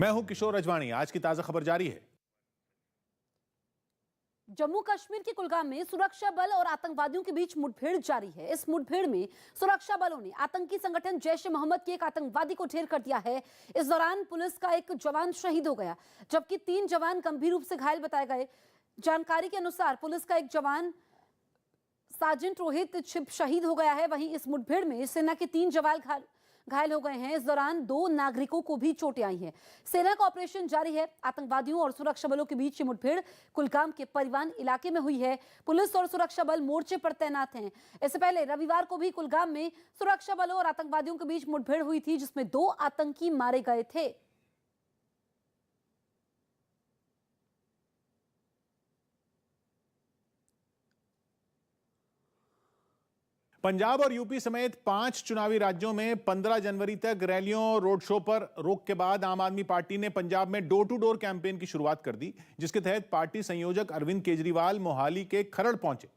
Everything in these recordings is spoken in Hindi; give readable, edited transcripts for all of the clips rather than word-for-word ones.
मैं हूं किशोर रजवाणी। आज की ताजा खबर जारी है। जम्मू कश्मीर के कुलगाम में सुरक्षा बल और आतंकवादियों के बीच मुठभेड़ जारी है। इस मुठभेड़ में सुरक्षा बलों ने आतंकी संगठन जैश ए मोहम्मद के एक आतंकवादी को ढेर कर दिया है। इस दौरान पुलिस का एक जवान शहीद हो गया, जबकि 3 जवान गंभीर रूप से घायल बताए गए। जानकारी के अनुसार पुलिस का एक जवान सार्जेंट रोहित छिप शहीद हो गया है। वहीं इस मुठभेड़ में सेना के 3 जवान घायल हो गए हैं। इस दौरान 2 नागरिकों को भी चोटें आई हैं। सेना का ऑपरेशन जारी है। आतंकवादियों और सुरक्षा बलों के बीच ये मुठभेड़ कुलगाम के परिवान इलाके में हुई है। पुलिस और सुरक्षा बल मोर्चे पर तैनात हैं। इससे पहले रविवार को भी कुलगाम में सुरक्षा बलों और आतंकवादियों के बीच मुठभेड़ हुई थी, जिसमें 2 आतंकी मारे गए थे। पंजाब और यूपी समेत 5 चुनावी राज्यों में 15 जनवरी तक रैलियों और रोड शो पर रोक के बाद आम आदमी पार्टी ने पंजाब में डोर टू डोर कैंपेन की शुरुआत कर दी, जिसके तहत पार्टी संयोजक अरविंद केजरीवाल मोहाली के खरड़ पहुंचे,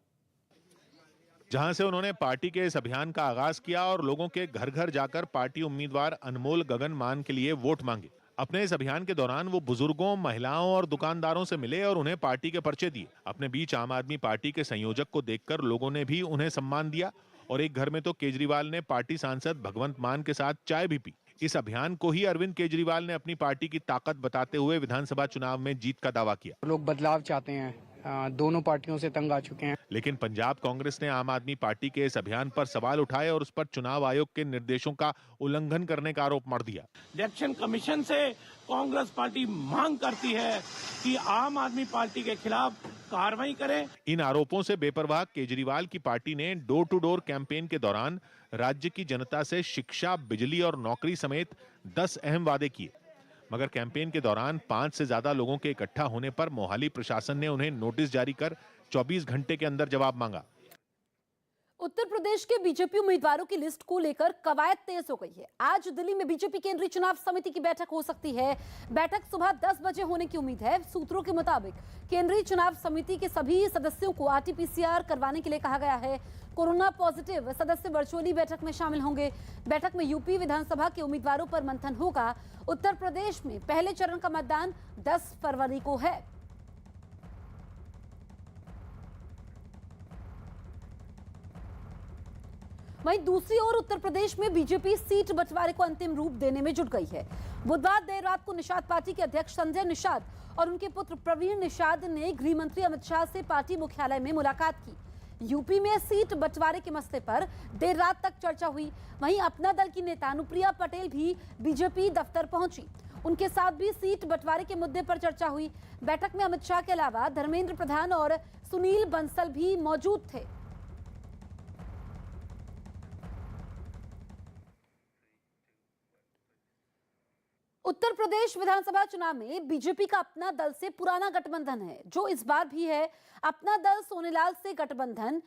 जहां से उन्होंने पार्टी के इस अभियान का आगाज किया और लोगों के घर घर जाकर पार्टी उम्मीदवार अनमोल गगन मान के लिए वोट मांगे। अपने इस अभियान के दौरान वो बुजुर्गों, महिलाओं और दुकानदारों से मिले और उन्हें पार्टी के पर्चे दिए। अपने बीच आम आदमी पार्टी के संयोजक को देखकर लोगों ने भी उन्हें सम्मान दिया और एक घर में तो केजरीवाल ने पार्टी सांसद भगवंत मान के साथ चाय भी पी। इस अभियान को ही अरविंद केजरीवाल ने अपनी पार्टी की ताकत बताते हुए विधानसभा चुनाव में जीत का दावा किया। लोग बदलाव चाहते हैं, दोनों पार्टियों से तंग आ चुके हैं। लेकिन पंजाब कांग्रेस ने आम आदमी पार्टी के इस अभियान पर सवाल उठाए और उस पर चुनाव आयोग के निर्देशों का उल्लंघन करने का आरोप मढ़ दिया। इलेक्शन कमीशन से कांग्रेस पार्टी मांग करती है कि आम आदमी पार्टी के खिलाफ कार्रवाई करें। इन आरोपों से बेपरवाह केजरीवाल की पार्टी ने डोर टू डोर कैंपेन के दौरान राज्य की जनता से शिक्षा, बिजली और नौकरी समेत 10 अहम वादे किए, मगर कैंपेन के दौरान 5 से ज्यादा लोगों के इकट्ठा होने पर मोहाली प्रशासन ने उन्हें नोटिस जारी कर 24 घंटे के अंदर जवाब मांगा। उत्तर प्रदेश के बीजेपी उम्मीदवारों की लिस्ट को लेकर कवायद तेज हो गई है। आज दिल्ली में बीजेपी केंद्रीय चुनाव समिति की बैठक हो सकती है। बैठक सुबह 10 बजे होने की उम्मीद है। सूत्रों के मुताबिक केंद्रीय चुनाव समिति के सभी सदस्यों को आरटी-पीसीआर करवाने के लिए कहा गया है। कोरोना पॉजिटिव सदस्य वर्चुअली बैठक में शामिल होंगे। बैठक में यूपी विधानसभा के उम्मीदवारों पर मंथन होगा। उत्तर प्रदेश में पहले चरण का मतदान 10 फरवरी को है। वहीं दूसरी ओर उत्तर प्रदेश में बीजेपी सीट बंटवारे को अंतिम रूप देने में जुट गई है। बुधवार देर रात को निषाद पार्टी के अध्यक्ष संजय निषाद और उनके पुत्र प्रवीण निषाद ने गृह मंत्री अमित शाह से पार्टी मुख्यालय में मुलाकात की। यूपी में सीट बंटवारे के मसले पर देर रात तक चर्चा हुई। वहीं अपना दल की नेता अनुप्रिया पटेल भी बीजेपी दफ्तर पहुंची। उनके साथ भी सीट बंटवारे के मुद्दे पर चर्चा हुई। बैठक में अमित शाह के अलावा धर्मेंद्र प्रधान और सुनील बंसल भी मौजूद थे। उत्तर प्रदेश विधानसभा चुनाव में बीजेपी का अपना दल से पुराना गठबंधन है, जो इस बार भी है। अपना दल सोनेलाल से गठबंधन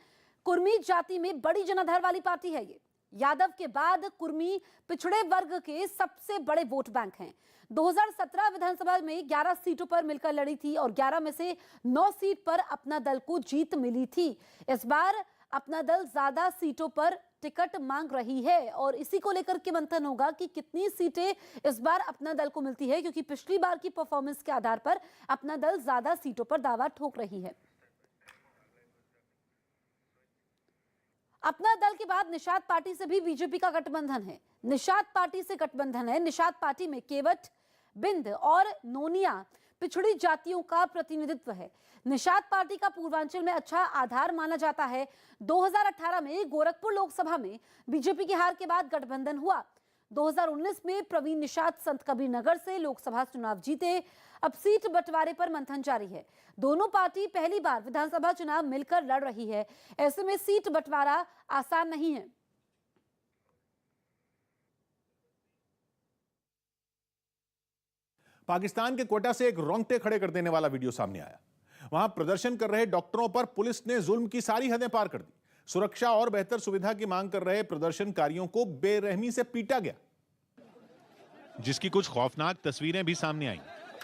कुर्मी जाति में बड़ी जनाधार वाली पार्टी है। ये यादव के बाद कुर्मी पिछड़े वर्ग के सबसे बड़े वोट बैंक हैं। 2017 विधानसभा में 11 सीटों पर मिलकर लड़ी थी और 11 में से 9 सीट पर अपना दल को जीत मिली थी। इस बार अपना दल ज्यादा सीटों पर टिकट मांग रही है और इसी को लेकर के मंथन होगा कि कितनी सीटें इस बार अपना दल को मिलती है, क्योंकि पिछली बार की परफॉर्मेंस के आधार पर अपना दल ज्यादा सीटों पर दावा ठोक रही है। अपना दल के बाद निषाद पार्टी से भी बीजेपी का गठबंधन है। निषाद पार्टी से गठबंधन है। निषाद पार्टी में केवट, बिंद और नोनिया पिछड़ी जातियों का प्रतिनिधित्व है। निषाद पार्टी का पूर्वांचल में अच्छा आधार माना जाता है। 2018 में गोरखपुर लोकसभा में बीजेपी की हार के बाद गठबंधन हुआ। 2019 में प्रवीण निषाद संत कबीर नगर से लोकसभा चुनाव जीते। अब सीट बंटवारे पर मंथन जारी है। दोनों पार्टी पहली बार विधानसभा चुनाव मिलकर लड़ रही है। ऐसे में सीट बंटवारा आसान नहीं है। पाकिस्तान के कोटा से एक रोंगटे खड़े कर देने वाला वीडियो सामने आया। वहां प्रदर्शन कर रहे डॉक्टरों पर पुलिस ने जुल्म की सारी हदें पार कर दी। सुरक्षा और बेहतर सुविधा की मांग कर रहे प्रदर्शनकारियों को बेरहमी से पीटा गया, जिसकी कुछ खौफनाक तस्वीरें भी सामने आईं।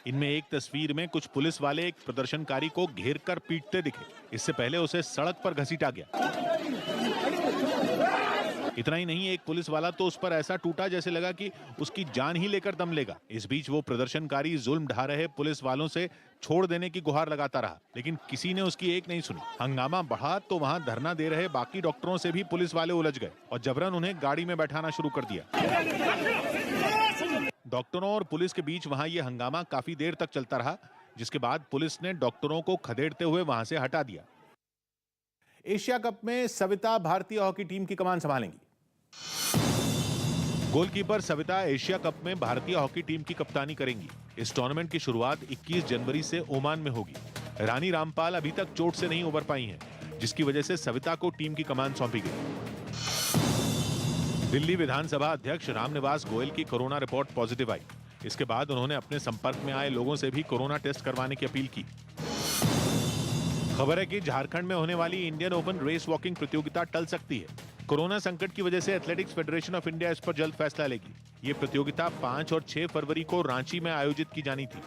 इनमें एक तस्वीर में कुछ पुलिस वाले एक प्रदर्शनकारी को घेर कर पीटते दिखे। इससे पहले उसे सड़क पर घसीटा गया। इतना ही नहीं, एक पुलिस वाला तो उस पर ऐसा टूटा जैसे लगा कि उसकी जान ही लेकर दम लेगा। इस बीच वो प्रदर्शनकारी जुल्म ढा रहे पुलिस वालों से छोड़ देने की गुहार लगाता रहा, लेकिन किसी ने उसकी एक नहीं सुनी। हंगामा बढ़ा तो वहां धरना दे रहे बाकी डॉक्टरों से भी पुलिस वाले उलझ गए और जबरन उन्हें गाड़ी में बैठाना शुरू कर दिया। डॉक्टरों और पुलिस के बीच वहां ये हंगामा काफी देर तक चलता रहा, जिसके बाद पुलिस ने डॉक्टरों को खदेड़ते हुए वहां से हटा दिया। एशिया कप में सविता भारतीय हॉकी टीम की कमान संभालेंगी। गोलकीपर सविता एशिया कप में भारतीय हॉकी टीम की कप्तानी करेंगी। इस टूर्नामेंट की शुरुआत 21 जनवरी से ओमान में होगी। रानी रामपाल अभी तक चोट से नहीं उबर पाई हैं, जिसकी वजह से सविता को टीम की कमान सौंपी गई। दिल्ली विधानसभा अध्यक्ष रामनिवास गोयल की कोरोना रिपोर्ट पॉजिटिव आई। इसके बाद उन्होंने अपने संपर्क में आए लोगों से भी कोरोना टेस्ट करवाने की अपील की। खबर है कि झारखंड में होने वाली इंडियन ओपन रेस वॉकिंग प्रतियोगिता टल सकती है। कोरोना संकट की वजह से एथलेटिक्स फेडरेशन ऑफ इंडिया इस पर जल्द फैसला लेगी। ये प्रतियोगिता 5 और 6 फरवरी को रांची में आयोजित की जानी थी।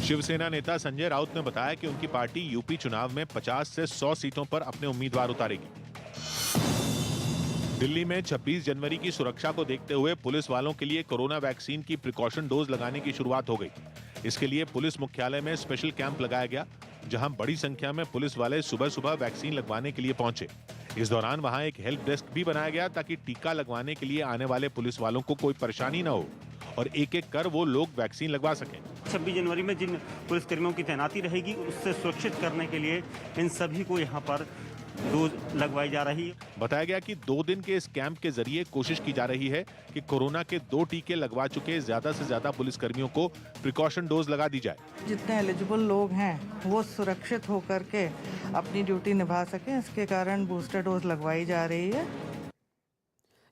शिवसेना नेता संजय राउत ने बताया कि उनकी पार्टी यूपी चुनाव में 50 से 100 सीटों पर अपने उम्मीदवार उतारेगी। दिल्ली में 26 जनवरी की सुरक्षा को देखते हुए पुलिस वालों के लिए कोरोना वैक्सीन की प्रिकॉशन डोज लगाने की शुरुआत हो गई। इसके लिए पुलिस मुख्यालय में स्पेशल कैंप लगाया गया, जहां बड़ी संख्या में पुलिस वाले सुबह सुबह वैक्सीन लगवाने के लिए पहुंचे। इस दौरान वहां एक हेल्प डेस्क भी बनाया गया ताकि टीका लगवाने के लिए आने वाले पुलिस वालों को कोई परेशानी न हो और एक एक कर वो लोग वैक्सीन लगवा सकें। 26 जनवरी में जिन पुलिसकर्मियों की तैनाती रहेगी, उससे सुरक्षित करने के लिए इन सभी को यहाँ पर डोज लगवाई जा रही है। बताया गया कि 2 दिन के इस कैंप के जरिए कोशिश की जा रही है कि कोरोना के 2 टीके लगवा चुके ज्यादा से ज्यादा पुलिसकर्मियों को प्रिकॉशन डोज लगा दी जाए। जितने एलिजिबल लोग हैं वो सुरक्षित होकर के अपनी ड्यूटी निभा सकें, इसके कारण बूस्टर डोज लगवाई जा रही है।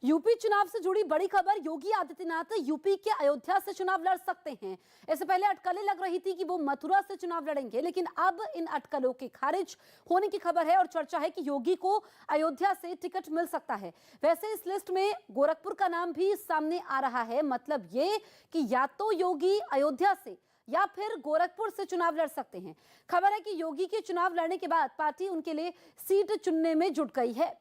यूपी चुनाव से जुड़ी बड़ी खबर, योगी आदित्यनाथ यूपी के अयोध्या से चुनाव लड़ सकते हैं। इससे पहले अटकलें लग रही थी कि वो मथुरा से चुनाव लड़ेंगे, लेकिन अब इन अटकलों के खारिज होने की खबर है और चर्चा है कि योगी को अयोध्या से टिकट मिल सकता है। वैसे इस लिस्ट में गोरखपुर का नाम भी सामने आ रहा है। मतलब ये कि या तो योगी अयोध्या से या फिर गोरखपुर से चुनाव लड़ सकते हैं। खबर है कि योगी के चुनाव लड़ने के बाद पार्टी उनके लिए सीट चुनने में जुट गई है।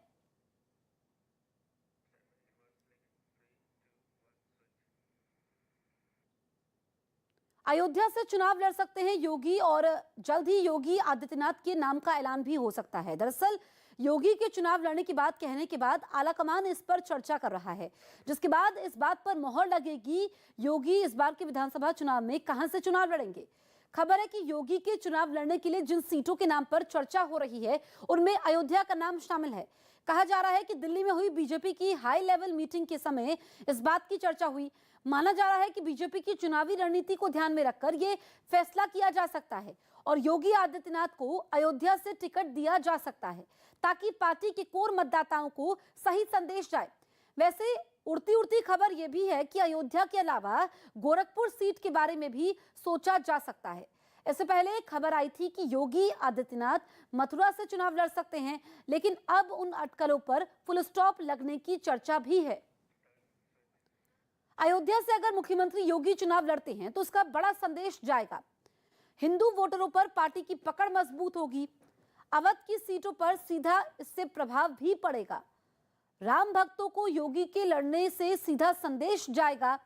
अयोध्या से चुनाव लड़ सकते हैं योगी और जल्द ही योगी आदित्यनाथ के नाम का ऐलान भी हो सकता है। दरअसल योगी के चुनाव लड़ने की बात कहने के बाद आलाकमान इस पर चर्चा कर रहा है, जिसके बाद इस बात पर मोहर लगेगी योगी इस बार के विधानसभा चुनाव में कहां से चुनाव लड़ेंगे। खबर है कि योगी के चुनाव लड़ने के लिए जिन सीटों के नाम पर चर्चा हो रही है उनमें अयोध्या का नाम शामिल है। कहा जा रहा है कि दिल्ली में हुई बीजेपी की हाई लेवल मीटिंग के समय इस बात की चर्चा हुई। माना जा रहा है कि बीजेपी की चुनावी रणनीति को ध्यान में रखकर यह फैसला किया जा सकता है और योगी आदित्यनाथ को अयोध्या से टिकट दिया जा सकता है ताकि पार्टी के कोर मतदाताओं को सही संदेश जाए। वैसे उड़ती उड़ती खबर यह भी है कि अयोध्या के अलावा गोरखपुर सीट के बारे में भी सोचा जा सकता है। इससे पहले खबर आई थी कि योगी आदित्यनाथ मथुरा से चुनाव लड़ सकते हैं, लेकिन अब उन अटकलों पर फुल स्टॉप लगने की चर्चा भी है। अयोध्या से अगर मुख्यमंत्री योगी चुनाव लड़ते हैं तो उसका बड़ा संदेश जाएगा। हिंदू वोटरों पर पार्टी की पकड़ मजबूत होगी। अवध की सीटों पर सीधा इससे प्रभाव भी पड़ेगा। राम भक्तों को योगी के लड़ने से सीधा संदेश जाएगा।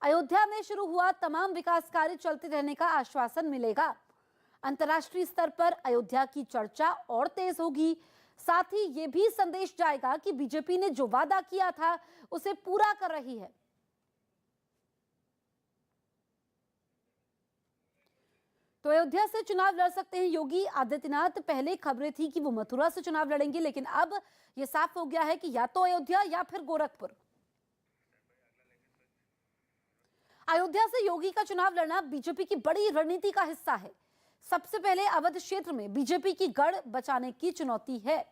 अयोध्या में शुरू हुआ तमाम विकास कार्य चलते रहने का आश्वासन मिलेगा। अंतर्राष्ट्रीय स्तर पर अयोध्या की चर्चा और तेज होगी। साथ ही ये भी संदेश जाएगा कि बीजेपी ने जो वादा किया था उसे पूरा कर रही है। तो अयोध्या से चुनाव लड़ सकते हैं योगी आदित्यनाथ। पहले खबरें थी कि वो मथुरा से चुनाव लड़ेंगे, लेकिन अब यह साफ हो गया है कि या तो अयोध्या या फिर गोरखपुर। अयोध्या से योगी का चुनाव लड़ना बीजेपी की बड़ी रणनीति का हिस्सा है। सबसे पहले अवध क्षेत्र में बीजेपी की गढ़ बचाने की चुनौती है।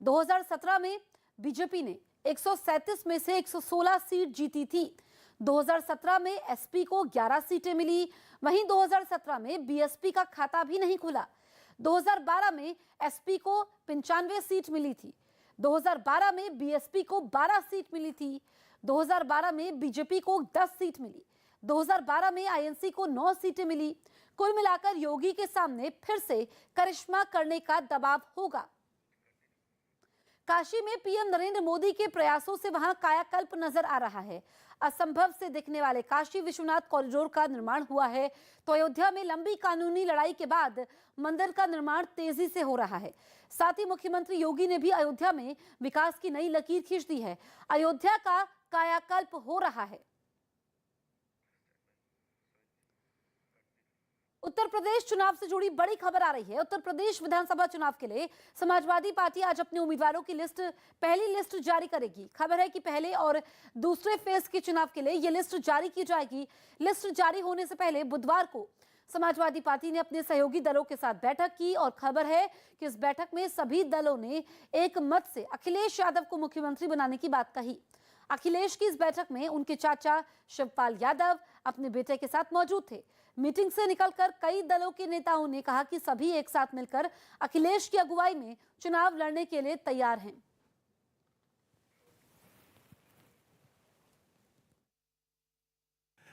2017 में बीजेपी ने 137 में से 116 सीट जीती थी। 2017 में एसपी को 11 सीटें मिली। वहीं 2017 में बीएसपी का खाता भी नहीं खुला। 2012 में एसपी को 95 सीट मिली थी। 2012 में बीएसपी को 12 सीट मिली थी। 2012 में बीजेपी को 10 सीट मिली। 2012 में आईएनसी को 9 सीटें मिली। कुल मिलाकर योगी के सामने फिर से करिश्मा करने का दबाव होगा। काशी में पीएम नरेंद्र मोदी के प्रयासों से वहां कायाकल्प नजर आ रहा है। असंभव से दिखने वाले काशी विश्वनाथ कॉरिडोर का निर्माण हुआ है, तो अयोध्या में लंबी कानूनी लड़ाई के बाद मंदिर का निर्माण तेजी से हो रहा है। साथ ही मुख्यमंत्री योगी ने भी अयोध्या में विकास की नई लकीर खींच दी है। अयोध्या का कायाकल्प हो रहा है। उत्तर प्रदेश चुनाव से जुड़ी बड़ी खबर आ रही है। उत्तर प्रदेश विधानसभा चुनाव के लिए समाजवादी पार्टी आज अपने उम्मीदवारों की पहली लिस्ट जारी करेगी। खबर है कि पहले और दूसरे फेज के चुनाव के लिए यह लिस्ट जारी की जाएगी। लिस्ट जारी होने से पहले बुधवार को समाजवादी पार्टी ने अपने सहयोगी दलों के साथ बैठक की और खबर है कि इस बैठक में सभी दलों ने एक मत से अखिलेश यादव को मुख्यमंत्री बनाने की बात कही। अखिलेश की इस बैठक में उनके चाचा शिवपाल यादव अपने बेटे के साथ मौजूद थे। मीटिंग से निकलकर कई दलों के नेताओं ने कहा कि सभी एक साथ मिलकर अखिलेश की अगुवाई में चुनाव लड़ने के लिए तैयार हैं।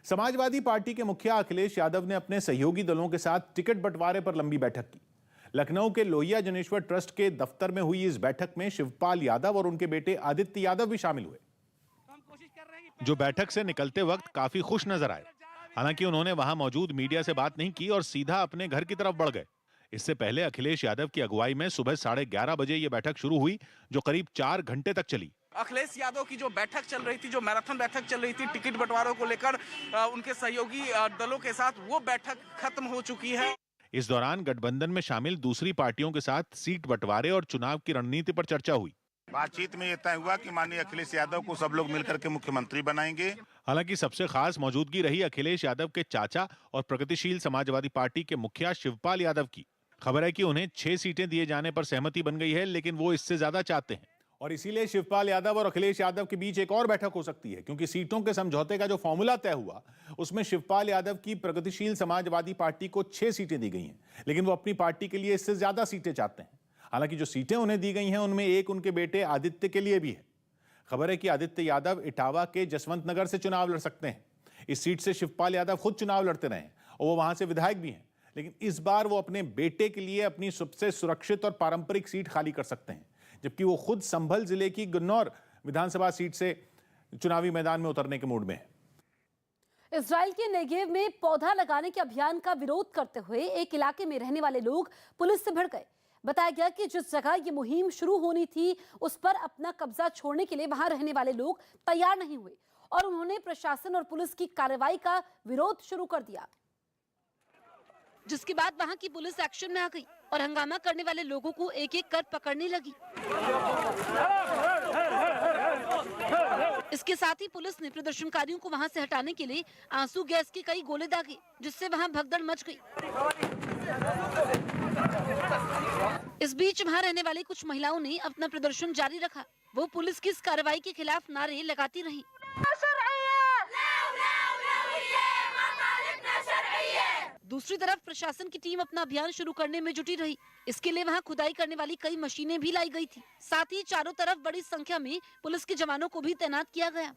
समाजवादी पार्टी के मुखिया अखिलेश यादव ने अपने सहयोगी दलों के साथ टिकट बंटवारे पर लंबी बैठक की। लखनऊ के लोहिया जनेश्वर ट्रस्ट के दफ्तर में हुई इस बैठक में शिवपाल यादव और उनके बेटे आदित्य यादव भी शामिल हुए, जो बैठक से निकलते वक्त काफी खुश नजर आए। हालांकि उन्होंने वहां मौजूद मीडिया से बात नहीं की और सीधा अपने घर की तरफ बढ़ गए। इससे पहले अखिलेश यादव की अगुवाई में सुबह 11:30 बजे ये बैठक शुरू हुई, जो करीब 4 घंटे तक चली। अखिलेश यादव की जो बैठक चल रही थी, जो मैराथन बैठक चल रही थी टिकट बंटवारों को लेकर उनके सहयोगी दलों के साथ, वो बैठक खत्म हो चुकी है। इस दौरान गठबंधन में शामिल दूसरी पार्टियों के साथ सीट बंटवारे और चुनाव की रणनीति पर चर्चा हुई। बातचीत में यह तय हुआ कि माननीय अखिलेश यादव को सब लोग मिलकर के मुख्यमंत्री बनाएंगे। हालांकि सबसे खास मौजूदगी रही अखिलेश यादव के चाचा और प्रगतिशील समाजवादी पार्टी के मुखिया शिवपाल यादव की। खबर है कि उन्हें 6 सीटें दिए जाने पर सहमति बन गई है, लेकिन वो इससे ज्यादा चाहते हैं और इसीलिए शिवपाल यादव और अखिलेश यादव के बीच एक और बैठक हो सकती है, क्योंकि सीटों के समझौते का जो फॉर्मूला तय हुआ उसमें शिवपाल यादव की प्रगतिशील समाजवादी पार्टी को 6 सीटें दी गई हैं, लेकिन वो अपनी पार्टी के लिए इससे ज्यादा सीटें चाहते हैं। हालांकि जो सीटें उन्हें दी गई हैं उनमें एक उनके बेटे आदित्य के लिए भी है। खबर है कि आदित्य यादव इटावा के जसवंत नगर से चुनाव लड़ सकते हैं। इस सीट से शिवपाल यादव खुद चुनाव लड़ते रहे और वो वहां से विधायक भी हैं, लेकिन इस बार वो अपने बेटे के लिए अपनी सबसे सुरक्षित और पारंपरिक सीट खाली कर सकते हैं, जबकि वो खुद संभल जिले की गुन्नौर विधानसभा सीट से चुनावी मैदान में उतरने के मूड में है। इजराइल के नेगेव में पौधा लगाने के अभियान का विरोध करते हुए एक इलाके में रहने वाले लोग पुलिस से भिड़ गए। बताया गया कि जिस जगह ये मुहिम शुरू होनी थी उस पर अपना कब्जा छोड़ने के लिए वहां रहने वाले लोग तैयार नहीं हुए और उन्होंने प्रशासन और पुलिस की कार्रवाई का विरोध शुरू कर दिया, जिसके बाद वहां की पुलिस एक्शन में आ गई और हंगामा करने वाले लोगों को एक एक कर पकड़ने लगी। इसके साथ ही पुलिस ने प्रदर्शनकारियों को वहां से हटाने के लिए आंसू गैस की कई गोले दागे, जिससे वहां भगदड़ मच गई। इस बीच वहां रहने वाली कुछ महिलाओं ने अपना प्रदर्शन जारी रखा। वो पुलिस की इस कार्रवाई के खिलाफ नारे लगाती रहीं। दूसरी तरफ प्रशासन की टीम अपना अभियान शुरू करने में जुटी रही। इसके लिए वहां खुदाई करने वाली कई मशीनें भी लाई गई थी। साथ ही चारों तरफ बड़ी संख्या में पुलिस के जवानों को भी तैनात किया गया।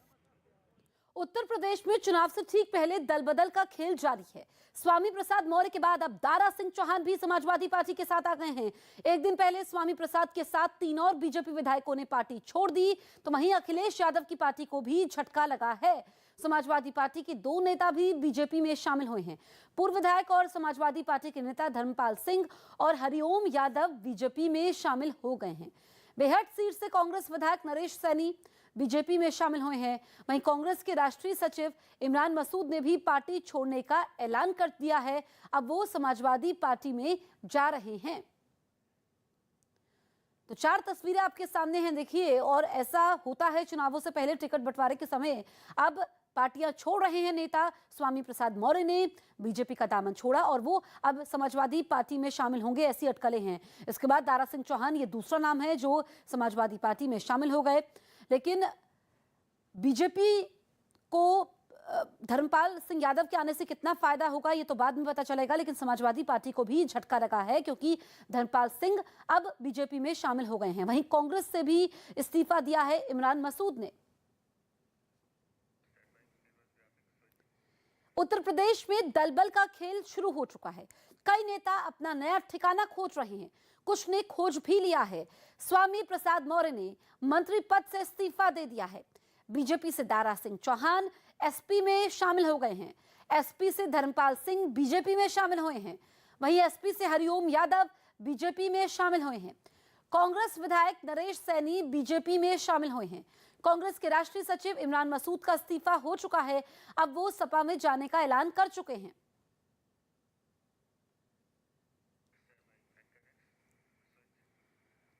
उत्तर प्रदेश में चुनाव से ठीक पहले दल बदल का खेल जारी है। स्वामी प्रसाद मौर्य के बाद अब दारा सिंह चौहान भी समाजवादी पार्टी के साथ आ गए हैं। एक दिन पहले स्वामी प्रसाद के साथ 3 और बीजेपी विधायकों ने पार्टी छोड़ दी, तो वहीं अखिलेश यादव की पार्टी को भी झटका लगा है। समाजवादी पार्टी के 2 नेता भी बीजेपी में शामिल हुए हैं। पूर्व विधायक और समाजवादी पार्टी के नेता धर्मपाल सिंह और हरिओम यादव बीजेपी में शामिल हो गए हैं। बेहट सीट से कांग्रेस विधायक नरेश सैनी बीजेपी में शामिल हुए हैं। वहीं कांग्रेस के राष्ट्रीय सचिव इमरान मसूद ने भी पार्टी छोड़ने का ऐलान कर दिया है। अब वो समाजवादी पार्टी में जा रहे हैं। तो 4 तस्वीरें आपके सामने हैं, देखिए। और ऐसा होता है चुनावों से पहले टिकट बंटवारे के समय। अब पार्टियां छोड़ रहे हैं नेता। स्वामी प्रसाद मौर्य ने बीजेपी का दामन छोड़ा और वो अब समाजवादी पार्टी में शामिल होंगे, ऐसी अटकलें हैं। इसके बाद दारा सिंह चौहान ये दूसरा नाम है जो समाजवादी पार्टी में शामिल हो गए। लेकिन बीजेपी को धर्मपाल सिंह यादव के आने से कितना फायदा होगा ये तो बाद में पता चलेगा, लेकिन समाजवादी पार्टी को भी झटका लगा है क्योंकि धर्मपाल सिंह अब बीजेपी में शामिल हो गए हैं। वहीं कांग्रेस से भी इस्तीफा दिया है इमरान मसूद ने। उत्तर प्रदेश में दलबल का खेल शुरू हो चुका है। कई नेता अपना नया ठिकाना खोज रहे हैं। कुछ ने खोज भी लिया है। स्वामी प्रसाद मौर्य ने मंत्री पद से इस्तीफा दे दिया है। बीजेपी से दारा सिंह चौहान एसपी में शामिल हो गए हैं। एसपी से धर्मपाल सिंह बीजेपी में शामिल हुए हैं। वहीं एसपी से हरिओम यादव बीजेपी में शामिल हुए हैं। कांग्रेस विधायक नरेश सैनी बीजेपी में शामिल हुए हैं। कांग्रेस के राष्ट्रीय सचिव इमरान मसूद का इस्तीफा हो चुका है। अब वो सपा में जाने का ऐलान कर चुके हैं।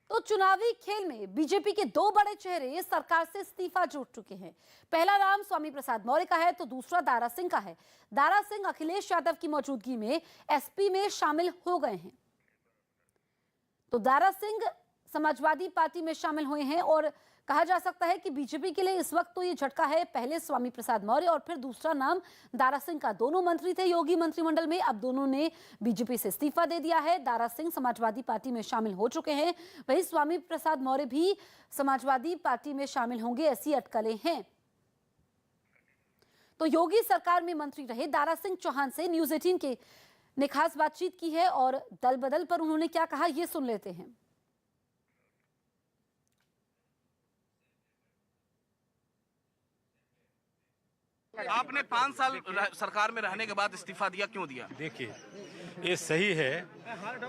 तो चुनावी खेल में बीजेपी के दो बड़े चेहरे सरकार से इस्तीफा जुट चुके हैं। पहला नाम स्वामी प्रसाद मौर्य का है तो दूसरा दारा सिंह का है। दारा सिंह अखिलेश यादव की मौजूदगी में एसपी में शामिल हो गए हैं। तो दारा सिंह समाजवादी पार्टी में शामिल हुए हैं और कहा जा सकता है कि बीजेपी के लिए इस वक्त तो ये झटका है। पहले स्वामी प्रसाद मौर्य और फिर दूसरा नाम दारा सिंह का। दोनों मंत्री थे योगी मंत्रिमंडल में, अब दोनों ने बीजेपी से इस्तीफा दे दिया है। दारा सिंह समाजवादी पार्टी में शामिल हो चुके हैं। वहीं स्वामी प्रसाद मौर्य भी समाजवादी पार्टी में शामिल होंगे, ऐसी अटकलें हैं। तो योगी सरकार में मंत्री रहे दारा सिंह चौहान से न्यूज 18 ने खास बातचीत की है और दल बदल पर उन्होंने क्या कहा, ये सुन लेते हैं। आपने 5 साल सरकार में रहने के बाद इस्तीफा दिया, क्यों दिया? देखिए, ये सही है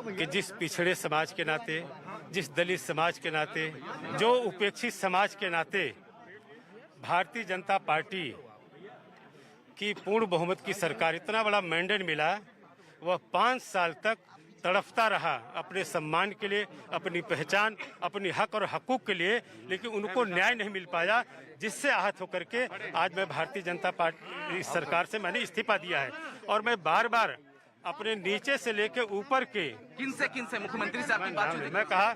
कि जिस पिछड़े समाज के नाते, जिस दलित समाज के नाते, जो उपेक्षित समाज के नाते भारतीय जनता पार्टी की पूर्ण बहुमत की सरकार, इतना बड़ा मैंडेट मिला, वह 5 साल तक तड़पता रहा अपने सम्मान के लिए, अपनी पहचान, अपनी हक और हकूक के लिए, लेकिन उनको न्याय नहीं मिल पाया, जिससे आहत होकर के आज मैं भारतीय जनता पार्टी सरकार से मैंने इस्तीफा दिया है। और मैं बार बार अपने नीचे से लेके ऊपर के किनसे मुख्यमंत्री से आपकी बात हुई? मैं कहा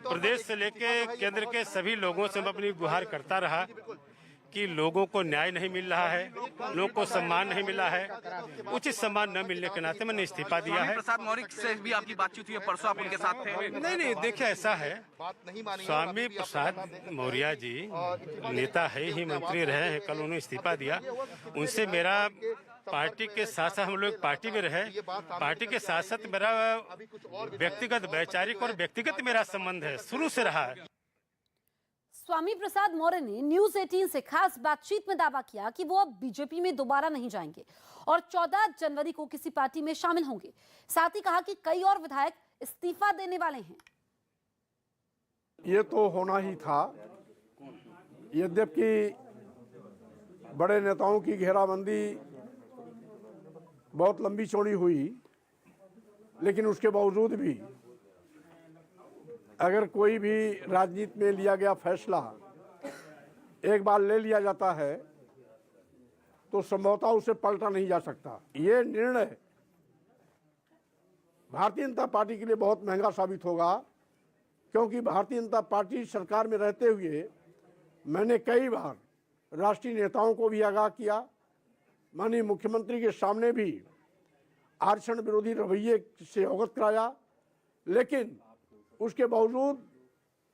प्रदेश से लेके केंद्र के सभी लोगों से मैं अपनी गुहार करता रहा कि लोगों को न्याय नहीं मिल रहा है, लोगों को सम्मान नहीं मिला है, उचित सम्मान न मिलने के नाते मैंने इस्तीफा दिया है। प्रसाद मौर्य से भी आपकी बातचीत हुई है, परसों आप उनके साथ थे? नहीं, देखिए ऐसा है, स्वामी प्रसाद मौर्य जी नेता है ही, मंत्री रहे हैं, कल उन्होंने इस्तीफा दिया। उनसे मेरा पार्टी के साथ साथ हम लोग पार्टी में रहे, पार्टी के साथ साथ मेरा व्यक्तिगत वैचारिक और व्यक्तिगत मेरा संबंध है, शुरू से रहा है। स्वामी प्रसाद मौर्य ने न्यूज 18 से खास बातचीत में दावा किया कि वो अब बीजेपी में दोबारा नहीं जाएंगे और 14 जनवरी को किसी पार्टी में शामिल होंगे। साथ ही कहा कि कई और विधायक इस्तीफा देने वाले हैं। ये तो होना ही था, यद्यपि बड़े नेताओं की घेराबंदी बहुत लंबी चौड़ी हुई, लेकिन उसके बावजूद भी अगर कोई भी राजनीति में लिया गया फैसला एक बार ले लिया जाता है तो संभवतः उसे पलटा नहीं जा सकता। ये निर्णय भारतीय जनता पार्टी के लिए बहुत महंगा साबित होगा, क्योंकि भारतीय जनता पार्टी सरकार में रहते हुए मैंने कई बार राष्ट्रीय नेताओं को भी आगाह किया, माननीय मुख्यमंत्री के सामने भी आरक्षण विरोधी रवैये से अवगत कराया, लेकिन उसके बावजूद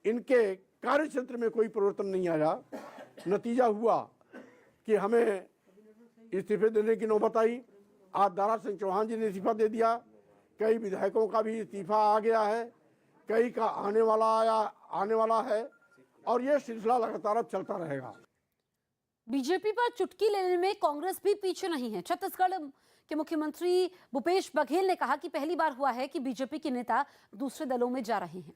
इनके कार्यक्षेत्र में कोई परिवर्तन नहीं आया। नतीजा हुआ कि हमें इस्तीफे देने की नौबत आई। आज दारा सिंह चौहान जी ने इस्तीफा दे दिया, कई विधायकों का भी इस्तीफा आ गया है, कई का आने वाला है और ये सिलसिला लगातार अब चलता रहेगा। बीजेपी पर चुटकी लेने में कांग्रेस भी पीछे नहीं है। छत्तीसगढ़ के मुख्यमंत्री भूपेश बघेल ने कहा कि पहली बार हुआ है कि बीजेपी के नेता दूसरे दलों में जा रहे हैं।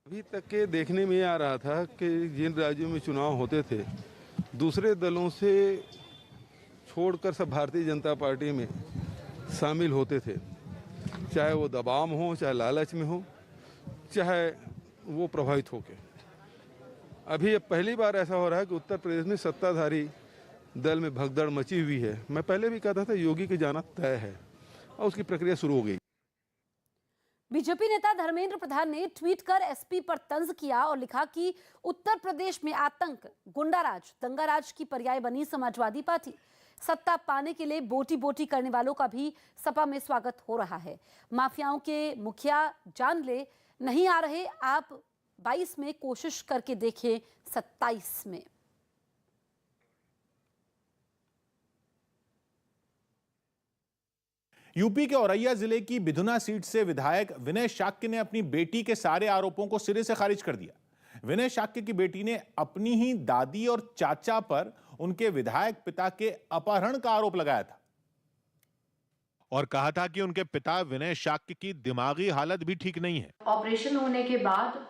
अभी तक के देखने में आ रहा था कि जिन राज्यों में चुनाव होते थे दूसरे दलों से छोड़कर सब भारतीय जनता पार्टी में शामिल होते थे, चाहे वो दबाव में हो, चाहे लालच में हो, चाहे वो प्रभावित होके। अभी अब पहली बार ऐसा हो रहा है कि उत्तर प्रदेश में सत्ताधारी दल में भगदड़ मची हुई है। मैं पहले भी कहता था योगी के जाना तय है और उसकी प्रक्रिया शुरू हो गई। बीजेपी नेता धर्मेंद्र प्रधान ने ट्वीट कर एसपी पर तंज किया और लिखा कि उत्तर प्रदेश में आतंक, गुंडाराज, दंगाराज की पर्याय बनी समाजवादी पार्टी। सत्ता पाने के लिए बोटी बोटी करने वालों का भी सपा में स्वागत हो रहा है। माफियाओं के मुखिया जान ले नहीं आ रहे, आप 22 में कोशिश करके देखें 27 में। यूपी के औरैया जिले की बिधुना सीट से विधायक विनय शाक्य ने अपनी बेटी के सारे आरोपों को सिरे से खारिज कर दिया। विनय शाक्य की बेटी ने अपनी ही दादी और चाचा पर उनके विधायक पिता के अपहरण का आरोप लगाया था और कहा था कि उनके पिता विनय शाक्य की दिमागी हालत भी ठीक नहीं है। ऑपरेशन होने के बाद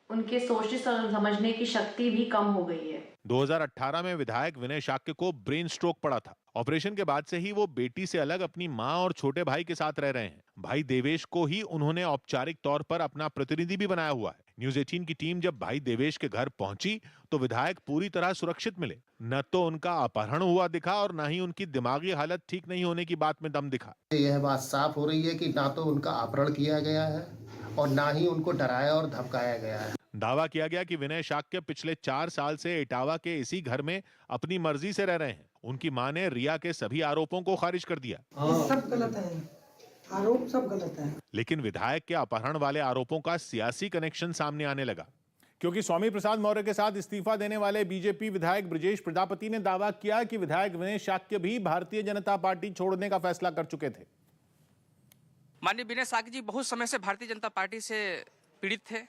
उनके सोचने समझने की शक्ति भी कम हो गई है। 2018 में विधायक विनय शाक्य को ब्रेन स्ट्रोक पड़ा था। ऑपरेशन के बाद से ही वो बेटी से अलग अपनी मां और छोटे भाई के साथ रह रहे हैं। भाई देवेश को ही उन्होंने औपचारिक तौर पर अपना प्रतिनिधि भी बनाया हुआ है। न्यूज 18 की टीम जब भाई देवेश के घर पहुंची तो विधायक पूरी तरह सुरक्षित मिले। न तो उनका अपहरण हुआ दिखा और न ही उनकी दिमागी हालत ठीक नहीं होने की बात में दम दिखा। यह बात साफ हो रही है कि ना तो उनका अपहरण किया गया है और ना ही उनको डराया और धमकाया गया है। दावा किया गया कि विनय शाक्य पिछले 4 साल से इटावा के इसी घर में अपनी मर्जी से रह रहे हैं। उनकी मां ने रिया के सभी आरोपों को खारिज कर दिया। सब गलत है, आरोप सब गलत है। लेकिन विधायक के अपहरण वाले आरोपों का सियासी कनेक्शन सामने आने लगा, क्योंकि स्वामी प्रसाद मौर्य के साथ इस्तीफा देने वाले बीजेपी विधायक ब्रजेश प्रजापति ने दावा किया कि विधायक विनय शाक्य भी भारतीय जनता पार्टी छोड़ने का फैसला कर चुके थे। माननीय विनय शाक्य जी बहुत समय से भारतीय जनता पार्टी से पीड़ित थे।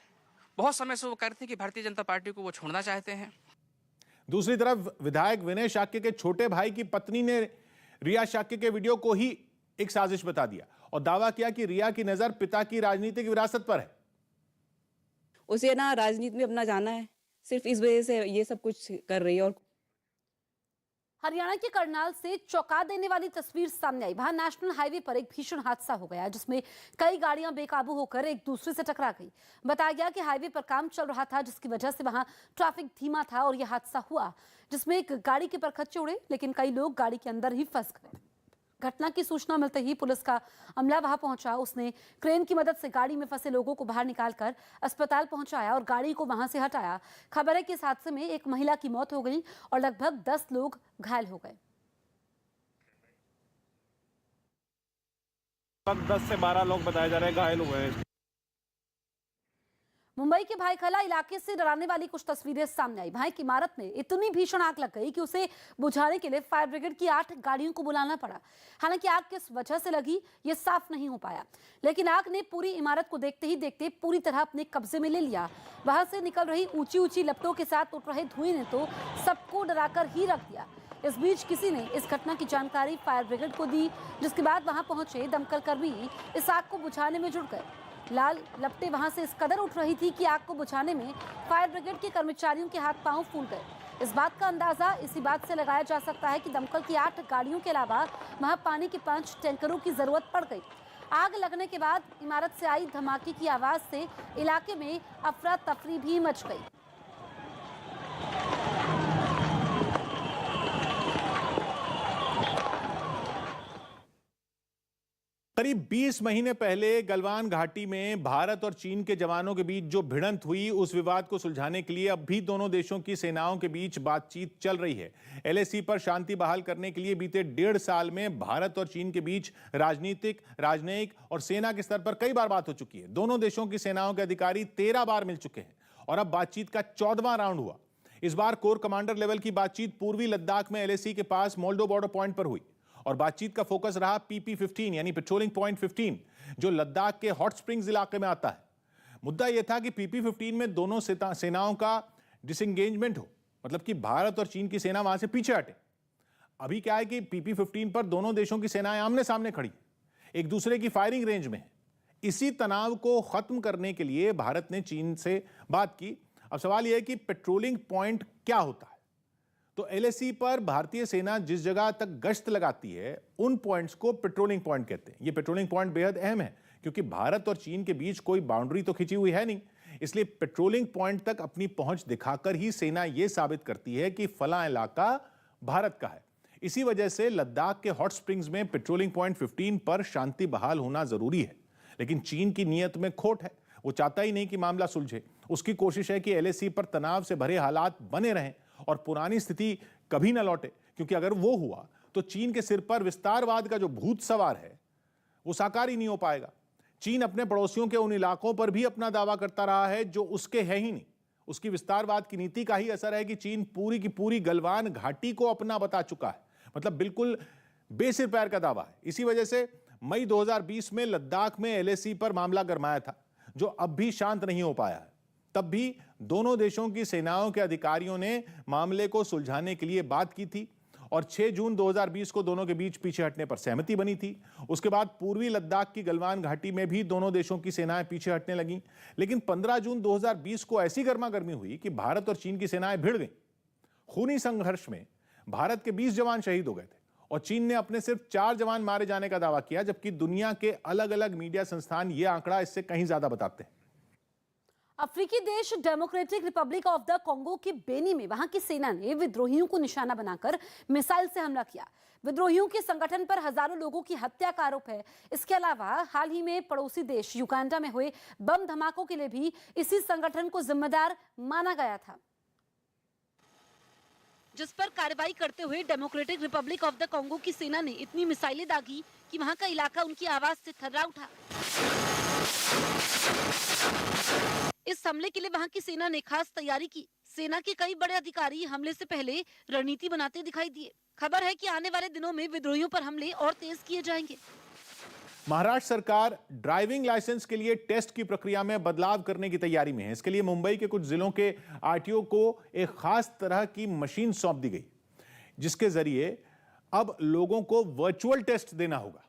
बहुत समय से वो कहते थे कि भारतीय जनता पार्टी को वो छोड़ना चाहते हैं। दूसरी तरफ विधायक विनय शाक्य के छोटे भाई की पत्नी ने रिया शाक्य के वीडियो को ही एक साजिश बता दिया और दावा किया कि रिया की नजर पिता की राजनीतिक विरासत पर है। उसे ना राजनीति में अपना जाना है, सिर्फ इस वजह से ये सब कुछ कर रही है। और हरियाणा के करनाल से चौंका देने वाली तस्वीर सामने आई। वहां नेशनल हाईवे पर एक भीषण हादसा हो गया जिसमें कई गाड़ियां बेकाबू होकर एक दूसरे से टकरा गई। बताया गया कि हाईवे पर काम चल रहा था, जिसकी वजह से वहां ट्रैफिक धीमा था और यह हादसा हुआ, जिसमें एक गाड़ी के परखच्चे उड़े, लेकिन कई लोग गाड़ी के अंदर ही फंस गए। घटना की सूचना मिलते ही पुलिस का अमला वहां पहुंचा। उसने क्रेन की मदद से गाड़ी में फंसे लोगों को बाहर निकालकर अस्पताल पहुंचाया और गाड़ी को वहां से हटाया। खबर है कि इस हादसे में एक महिला की मौत हो गई और लगभग 10 लोग घायल हो गए। 10 से 12 लोग बताए जा रहे हैं घायल हुए हैं। मुंबई के भाईखला इलाके से डराने वाली कुछ तस्वीरें सामने आई। वहां की इमारत में इतनी भीषण आग लग गई कि उसे बुझाने के लिए फायर ब्रिगेड की 8 गाड़ियों को बुलाना पड़ा। हालांकि आग किस वजह से लगी ये साफ नहीं हो पाया, लेकिन आग ने पूरी इमारत को देखते ही देखते पूरी तरह अपने कब्जे में ले लिया। वहां से निकल रही ऊंची ऊंची लपटों के साथ उठ रहे धुएं ने तो सबको डराकर ही रख दिया। इस बीच किसी ने इस घटना की जानकारी फायर ब्रिगेड को दी, जिसके बाद वहां पहुंचे दमकल कर्मी इस आग को बुझाने में जुट गए। लाल लपटें वहां से इस कदर उठ रही थी कि आग को बुझाने में फायर ब्रिगेड के कर्मचारियों के हाथ पांव फूल गए। इस बात का अंदाजा इसी बात से लगाया जा सकता है कि दमकल की 8 गाड़ियों के अलावा वहां पानी के 5 टैंकरों की जरूरत पड़ गई। आग लगने के बाद इमारत से आई धमाके की आवाज से इलाके में अफरा तफरी भी मच गई। करीब 20 महीने पहले गलवान घाटी में भारत और चीन के जवानों के बीच जो भिड़ंत हुई, उस विवाद को सुलझाने के लिए अब भी दोनों देशों की सेनाओं के बीच बातचीत चल रही है। एलएसी पर शांति बहाल करने के लिए बीते 1.5 साल में भारत और चीन के बीच राजनीतिक, राजनयिक और सेना के स्तर पर कई बार बात हो चुकी है। दोनों देशों की सेनाओं के अधिकारी 13 बार मिल चुके हैं और अब बातचीत का 14वां राउंड हुआ। इस बार कोर कमांडर लेवल की बातचीत पूर्वी लद्दाख में एलएसी के पास मोल्डो बॉर्डर पॉइंट पर हुई और बातचीत का फोकस रहा PP-15 यानी पेट्रोलिंग पॉइंट 15, जो लद्दाख के हॉट स्प्रिंग्स इलाके में आता है। मुद्दा यह था कि PP-15 में दोनों सेनाओं का डिसएंगेजमेंट हो, मतलब कि भारत और चीन की सेना वहां से पीछे हटे। अभी क्या है कि PP-15 पर दोनों देशों की सेनाएं आमने सामने खड़ी, एक दूसरे की फायरिंग रेंज में है। इसी तनाव को खत्म करने के लिए भारत ने चीन से बात की। अब सवाल यह है कि पेट्रोलिंग पॉइंट क्या होता है। तो एलएसी पर भारतीय सेना जिस जगह तक गश्त लगाती है, उन पॉइंट्स को पेट्रोलिंग पॉइंट कहते हैं। ये पेट्रोलिंग पॉइंट बेहद अहम है, क्योंकि भारत और चीन के बीच कोई बाउंड्री तो खिंची हुई है नहीं। इसलिए पेट्रोलिंग पॉइंट तक अपनी पहुंच दिखाकर ही सेना यह साबित करती है कि फला इलाका भारत का है। इसी वजह से लद्दाख के हॉट स्प्रिंग्स में पेट्रोलिंग पॉइंट 15 पर शांति बहाल होना जरूरी है। लेकिन चीन की नीयत में खोट है, वो चाहता ही नहीं कि मामला सुलझे। उसकी कोशिश है कि एलएसी पर तनाव से भरे हालात बने रहें और पुरानी स्थिति कभी ना लौटे, क्योंकि अगर वो हुआ तो चीन के सिर पर विस्तारवाद का जो भूत सवार है वो साकार ही नहीं हो पाएगा। चीन अपने पड़ोसियों के उन इलाकों पर भी अपना दावा करता रहा है जो उसके है ही नहीं। उसकी विस्तारवाद की नीति का ही असर है कि चीन पूरी की पूरी गलवान घाटी को अपना बता चुका है, मतलब बिल्कुल बेसिर पैर का दावा है। इसी वजह से मई 2020 में लद्दाख में LAC पर मामला गरमाया था, जो अब भी शांत नहीं हो पाया है। तब भी दोनों देशों की सेनाओं के अधिकारियों ने मामले को सुलझाने के लिए बात की थी और 6 जून 2020 को दोनों के बीच पीछे हटने पर सहमति बनी थी। उसके बाद पूर्वी लद्दाख की गलवान घाटी में भी दोनों देशों की सेनाएं पीछे हटने लगीं। लेकिन 15 जून 2020 को ऐसी गर्मागर्मी हुई कि भारत और चीन की सेनाएं भिड़ गईं। खूनी संघर्ष में भारत के 20 जवान शहीद हो गए थे और चीन ने अपने सिर्फ 4 जवान मारे जाने का दावा किया, जबकि दुनिया के अलग अलग मीडिया संस्थान यह आंकड़ा इससे कहीं ज्यादा बताते हैं। अफ्रीकी देश democratic Republic of the Congo की बेनी में वहां की सेना ने विद्रोहियों को निशाना बनाकर मिसाइल से हमला किया। विद्रोहियों के संगठन पर हजारों लोगों की हत्या का आरोप है। इसके अलावा हाल ही में पड़ोसी देश युगांडा में हुए बम धमाकों के लिए भी इसी संगठन को जिम्मेदार माना गया था, जिस पर कार्रवाई करते हुए democratic Republic of the Congo की सेना ने इतनी मिसाइलें दागी कि वहां का इलाका उनकी आवाज से थर्रा उठा। इस हमले के लिए वहां की सेना ने खास तैयारी की। सेना के कई बड़े अधिकारी हमले से पहले रणनीति बनाते दिखाई दिए। खबर है कि आने वाले दिनों में विद्रोहियों पर हमले और तेज किए जाएंगे। महाराष्ट्र सरकार ड्राइविंग लाइसेंस के लिए टेस्ट की प्रक्रिया में बदलाव करने की तैयारी में है। इसके लिए मुंबई के कुछ जिलों के RTO को एक खास तरह की मशीन सौंप दी गई, जिसके जरिए अब लोगों को वर्चुअल टेस्ट देना होगा,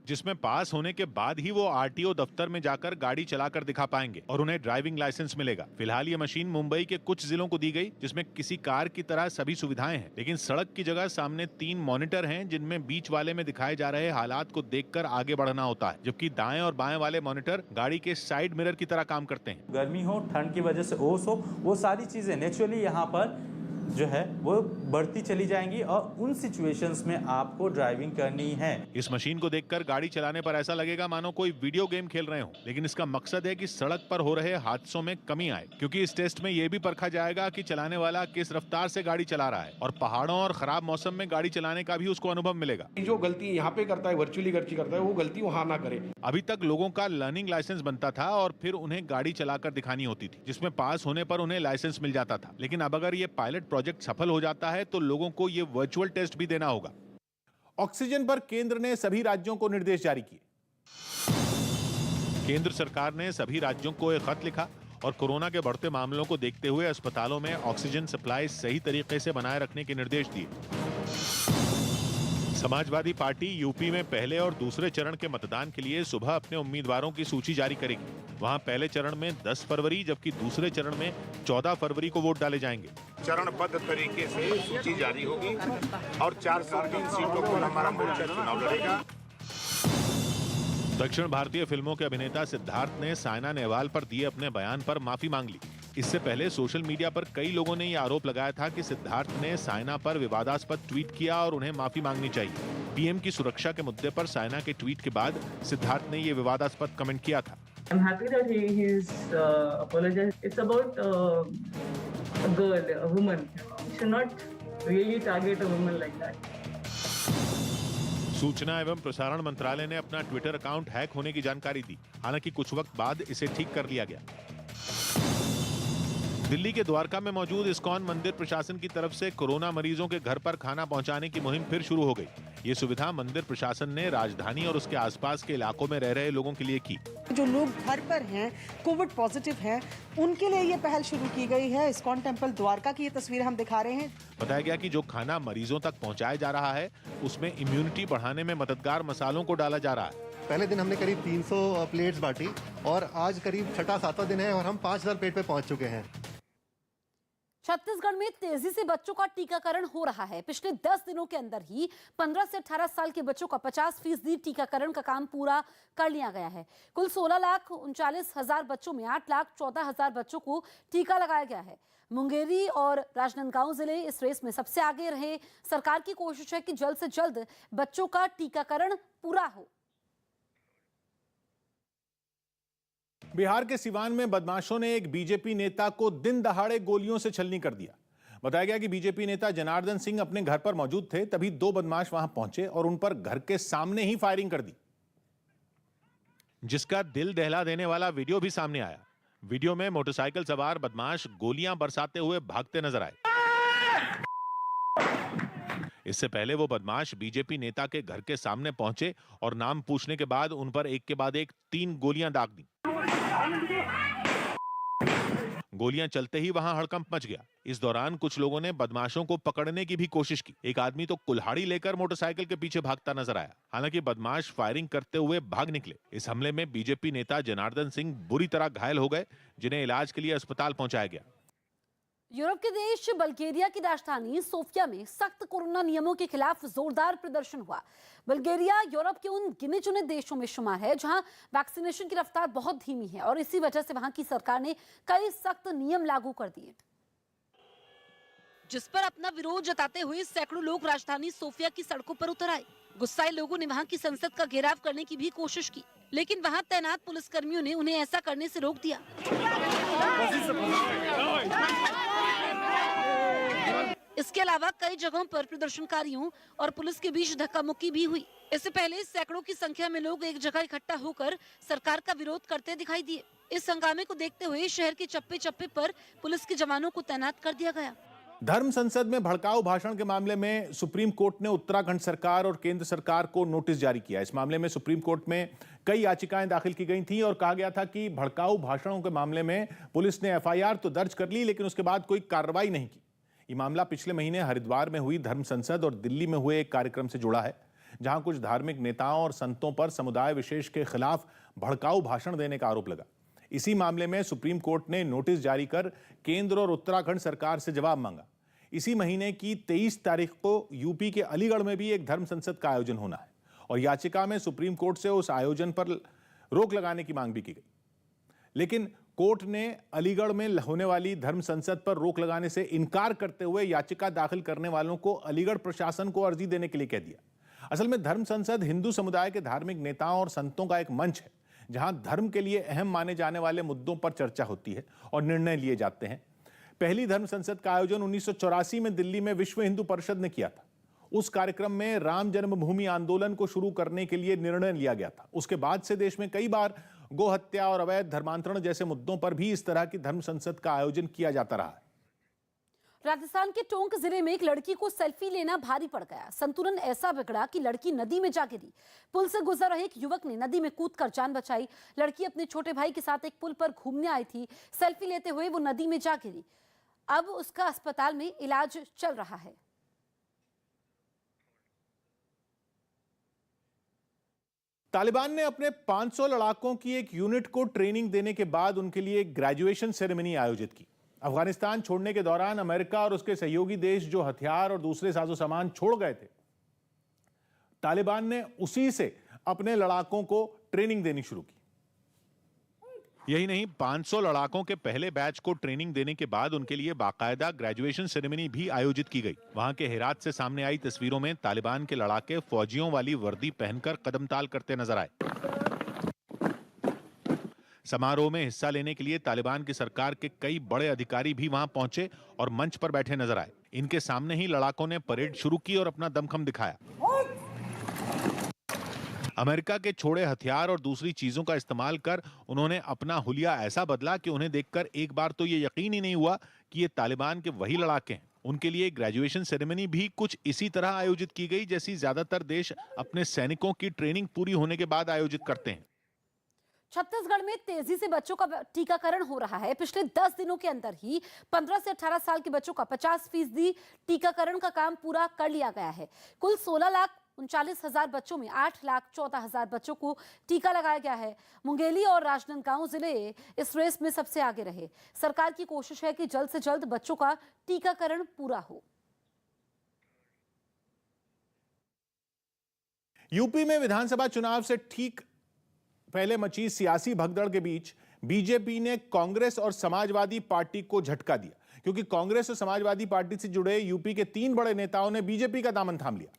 जिसमें पास होने के बाद ही वो RTO दफ्तर में जाकर गाड़ी चलाकर दिखा पाएंगे और उन्हें ड्राइविंग लाइसेंस मिलेगा। फिलहाल ये मशीन मुंबई के कुछ जिलों को दी गई, जिसमें किसी कार की तरह सभी सुविधाएं हैं, लेकिन सड़क की जगह सामने 3 मॉनिटर हैं, जिनमें बीच वाले में दिखाए जा रहे हालात को देखकर आगे बढ़ना होता है, जबकि दाएं और बाएं वाले मॉनिटर गाड़ी के साइड मिरर की तरह काम करते हैं। गर्मी हो, ठंड की वजह से ओस हो, वो सारी चीजें नेचुरली यहाँ पर जो है वो बढ़ती चली जाएंगी और उन सिचुएशंस में आपको ड्राइविंग करनी है। इस मशीन को देखकर गाड़ी चलाने पर ऐसा लगेगा मानो कोई वीडियो गेम खेल रहे हो, लेकिन इसका मकसद है कि सड़क पर हो रहे हादसों में कमी आए, क्योंकि इस टेस्ट में यह भी परखा जाएगा कि चलाने वाला किस रफ्तार से गाड़ी चला रहा है और पहाड़ों और खराब मौसम में गाड़ी चलाने का भी उसको अनुभव मिलेगा। जो गलती यहाँ पे करता है, वर्चुअली करता है, वो गलती वहाँ ना करे। अभी तक लोगों का लर्निंग लाइसेंस बनता था और फिर उन्हें गाड़ी चलाकर दिखानी होती थी, जिसमें पास होने पर उन्हें लाइसेंस मिल जाता था। लेकिन अब अगर ये पायलट प्रोजेक्ट सफल हो जाता है तो लोगों को ये वर्चुअल टेस्ट भी देना होगा। ऑक्सीजन पर केंद्र ने सभी राज्यों को निर्देश जारी किए। केंद्र सरकार ने सभी राज्यों को एक खत लिखा और कोरोना के बढ़ते मामलों को देखते हुए अस्पतालों में ऑक्सीजन सप्लाई सही तरीके से बनाए रखने के निर्देश दिए। समाजवादी पार्टी यूपी में पहले और दूसरे चरण के मतदान के लिए सुबह अपने उम्मीदवारों की सूची जारी करेगी। वहां पहले चरण में 10 फरवरी जबकि दूसरे चरण में 14 फरवरी को वोट डाले जाएंगे। चरणबद्ध तरीके से सूची जारी होगी और 403 सीटों पर हमारा मोर्चा चुनाव लड़ेगा। दक्षिण भारतीय फिल्मों के अभिनेता सिद्धार्थ ने साइना नेहवाल पर दिए अपने बयान पर माफी मांग ली। इससे पहले सोशल मीडिया पर कई लोगों ने यह आरोप लगाया था कि सिद्धार्थ ने साइना पर विवादास्पद ट्वीट किया और उन्हें माफी मांगनी चाहिए। पीएम की सुरक्षा के मुद्दे पर साइना के ट्वीट के बाद सिद्धार्थ ने यह विवादास्पद कमेंट किया था। I'm happy that he's apologized. It's about a girl, a woman. You should not really target a woman like that. सूचना एवं प्रसारण मंत्रालय ने अपना ट्विटर अकाउंट हैक होने की जानकारी दी। हालांकि कुछ वक्त बाद इसे ठीक कर लिया गया। दिल्ली के द्वारका में मौजूद इस्कॉन मंदिर प्रशासन की तरफ से कोरोना मरीजों के घर पर खाना पहुंचाने की मुहिम फिर शुरू हो गई। ये सुविधा मंदिर प्रशासन ने राजधानी और उसके आसपास के इलाकों में रह रहे लोगों के लिए की। जो लोग घर पर हैं, कोविड पॉजिटिव हैं, उनके लिए ये पहल शुरू की गई है। इस्कॉन टेम्पल द्वारका की ये तस्वीर हम दिखा रहे हैं। बताया गया कि जो खाना मरीजों तक पहुंचाया जा रहा है उसमें इम्यूनिटी बढ़ाने में मददगार मसालों को डाला जा रहा है। पहले दिन हमने करीब 300 प्लेट्स बांटी और आज करीब 6वां-7वां दिन है और हम 5000 प्लेट पे पहुंच चुके हैं। छत्तीसगढ़ में तेजी से बच्चों का टीकाकरण हो रहा है। पिछले 10 दिनों के अंदर ही 15 से 18 साल के बच्चों का 50% टीकाकरण का काम पूरा कर लिया गया है। कुल 16,39,000 बच्चों में 8,14,000 बच्चों को टीका लगाया गया है। मुंगेरी और राजनांदगांव जिले इस रेस में सबसे आगे रहे। सरकार की कोशिश है कि जल्द से जल्द बच्चों का टीकाकरण पूरा हो। बिहार के सिवान में बदमाशों ने एक बीजेपी नेता को दिन दहाड़े गोलियों से छलनी कर दिया। बताया गया कि बीजेपी नेता जनार्दन सिंह अपने घर पर मौजूद थे, तभी 2 बदमाश वहां पहुंचे और उन पर घर के सामने ही फायरिंग कर दी, जिसका दिल दहला देने वाला वीडियो भी सामने आया। वीडियो में मोटरसाइकिल सवार बदमाश गोलियां बरसाते हुए भागते नजर आए। इससे पहले वो बदमाश बीजेपी नेता के घर के सामने पहुंचे और नाम पूछने के बाद उन पर एक के बाद एक 3 गोलियां दाग दी। गोलियां चलते ही वहां हड़कंप मच गया। इस दौरान कुछ लोगों ने बदमाशों को पकड़ने की भी कोशिश की। एक आदमी तो कुल्हाड़ी लेकर मोटरसाइकिल के पीछे भागता नजर आया। हालांकि बदमाश फायरिंग करते हुए भाग निकले। इस हमले में बीजेपी नेता जनार्दन सिंह बुरी तरह घायल हो गए, जिन्हें इलाज के लिए अस्पताल पहुंचाया गया। यूरोप के देश बल्गेरिया की राजधानी सोफिया में सख्त कोरोना नियमों के खिलाफ जोरदार प्रदर्शन हुआ। बल्गेरिया यूरोप के उन गिने चुने देशों में शुमार है जहां वैक्सीनेशन की रफ्तार बहुत धीमी है और इसी वजह से वहां की सरकार ने कई सख्त नियम लागू कर दिए, जिस पर अपना विरोध जताते हुए सैकड़ों लोग राजधानी सोफिया की सड़कों पर उतर आए। गुस्साए लोगों ने वहां की संसद का घेराव करने की भी कोशिश की, लेकिन वहां तैनात पुलिसकर्मियों ने उन्हें ऐसा करने से रोक दिया। इसके अलावा कई जगहों पर प्रदर्शनकारियों और पुलिस के बीच धक्का मुक्की भी हुई। इससे पहले सैकड़ों की संख्या में लोग एक जगह इकट्ठा होकर सरकार का विरोध करते दिखाई दिए। इस हंगामे को देखते हुए शहर के चप्पे चप्पे पर पुलिस के जवानों को तैनात कर दिया गया। धर्म संसद में भड़काऊ भाषण के मामले में सुप्रीम कोर्ट ने उत्तराखंड सरकार और केंद्र सरकार को नोटिस जारी किया। इस मामले में सुप्रीम कोर्ट में कई याचिकाएं दाखिल की गई थी और कहा गया था कि भड़काऊ भाषणों के मामले में पुलिस ने एफआईआर तो दर्ज कर ली, लेकिन उसके बाद कोई कार्रवाई नहीं की। ये मामला पिछले महीने हरिद्वार में हुई धर्म संसद और दिल्ली में हुए एक कार्यक्रम से जुड़ा है, जहां कुछ धार्मिक नेताओं और संतों पर समुदाय विशेष के खिलाफ भड़काऊ भाषण देने का आरोप लगा। इसी मामले में सुप्रीम कोर्ट ने नोटिस जारी कर केंद्र और उत्तराखंड सरकार से जवाब मांगा। इसी महीने की 23 तारीख को यूपी के अलीगढ़ में भी एक धर्म संसद का आयोजन होना है और याचिका में सुप्रीम कोर्ट से उस आयोजन पर रोक लगाने की मांग भी की गई, लेकिन कोर्ट ने अलीगढ़ में होने वाली धर्म संसद पर रोक लगाने से इनकार करते हुए याचिका दाखिल करने वालों को अलीगढ़ प्रशासन को अर्जी देने के लिए कह दिया। असल में धर्म संसद हिंदू समुदाय के धार्मिक नेताओं और संतों का एक मंच है, जहां धर्म के लिए अहम माने जाने वाले मुद्दों पर चर्चा होती है और निर्णय लिए जाते हैं। पहली धर्म संसद का आयोजन 1984 में दिल्ली में विश्व हिंदू परिषद ने किया था। उस कार्यक्रम में राम जन्मभूमि आंदोलन को शुरू करने के लिए निर्णय लिया गया था। उसके बाद से देश में कई बार गो हत्या और अवैध धर्मांतरण जैसे मुद्दों पर भी इस तरह की धर्म संसद का आयोजन किया जाता रहा है। राजस्थान के टोंक जिले में एक लड़की को सेल्फी लेना भारी पड़ गया। संतुलन ऐसा बिगड़ा कि लड़की नदी में जा गिरी। पुल से गुजर रहे एक युवक ने नदी में कूदकर जान बचाई। लड़की अपने छोटे भाई के साथ एक पुल पर घूमने आई थी। सेल्फी लेते हुए वो नदी में जा गिरी। अब उसका अस्पताल में इलाज चल रहा है। तालिबान ने अपने 500 लड़ाकों की एक यूनिट को ट्रेनिंग देने के बाद उनके लिए एक ग्रेजुएशन सेरेमनी आयोजित की। अफगानिस्तान छोड़ने के दौरान अमेरिका और उसके सहयोगी देश जो हथियार और दूसरे साजो सामान छोड़ गए थे, तालिबान ने उसी से अपने लड़ाकों को ट्रेनिंग देनी शुरू की। यही नहीं, 500 लड़ाकों के पहले बैच को ट्रेनिंग देने के बाद उनके लिए बाकायदा ग्रेजुएशन सेरेमनी भी आयोजित की गई। वहां के हेरात से सामने आई तस्वीरों में तालिबान के लड़ाके फौजियों वाली वर्दी पहनकर कदमताल करते नजर आए। समारोह में हिस्सा लेने के लिए तालिबान की सरकार के कई बड़े अधिकारी भी वहां पहुंचे और मंच पर बैठे नजर आए। इनके सामने ही लड़ाकों ने परेड शुरू की और अपना दमखम दिखाया। अमेरिका के छोड़े हथियार और दूसरी चीजों का इस्तेमाल कर उन्होंने अपना हुलिया ऐसा बदला कि उन्हें देखकर एक बार तो ये यकीन ही नहीं हुआ कि ये तालिबान के वही लड़ाके हैं। उनके लिए ग्रेजुएशन सेरेमनी भी कुछ इसी तरह आयोजित की गई जैसी ज्यादातर देश अपने सैनिकों की ट्रेनिंग पूरी होने के बाद आयोजित करते हैं। छत्तीसगढ़ में तेजी से बच्चों का टीकाकरण हो रहा है। पिछले 10 दिनों के अंदर ही 15 से 18 साल के बच्चों का 50% टीकाकरण का काम पूरा कर लिया गया है। कुल 16,39,000 बच्चों में 8,14,000 बच्चों को टीका लगाया गया है। मुंगेली और राजनांदगांव जिले इस रेस में सबसे आगे रहे। सरकार की कोशिश है कि जल्द से जल्द बच्चों का टीकाकरण पूरा हो। यूपी में विधानसभा चुनाव से ठीक पहले मची सियासी भगदड़ के बीच बीजेपी ने कांग्रेस और समाजवादी पार्टी को झटका दिया, क्योंकि कांग्रेस और समाजवादी पार्टी से जुड़े यूपी के 3 बड़े नेताओं ने बीजेपी का दामन थाम लिया।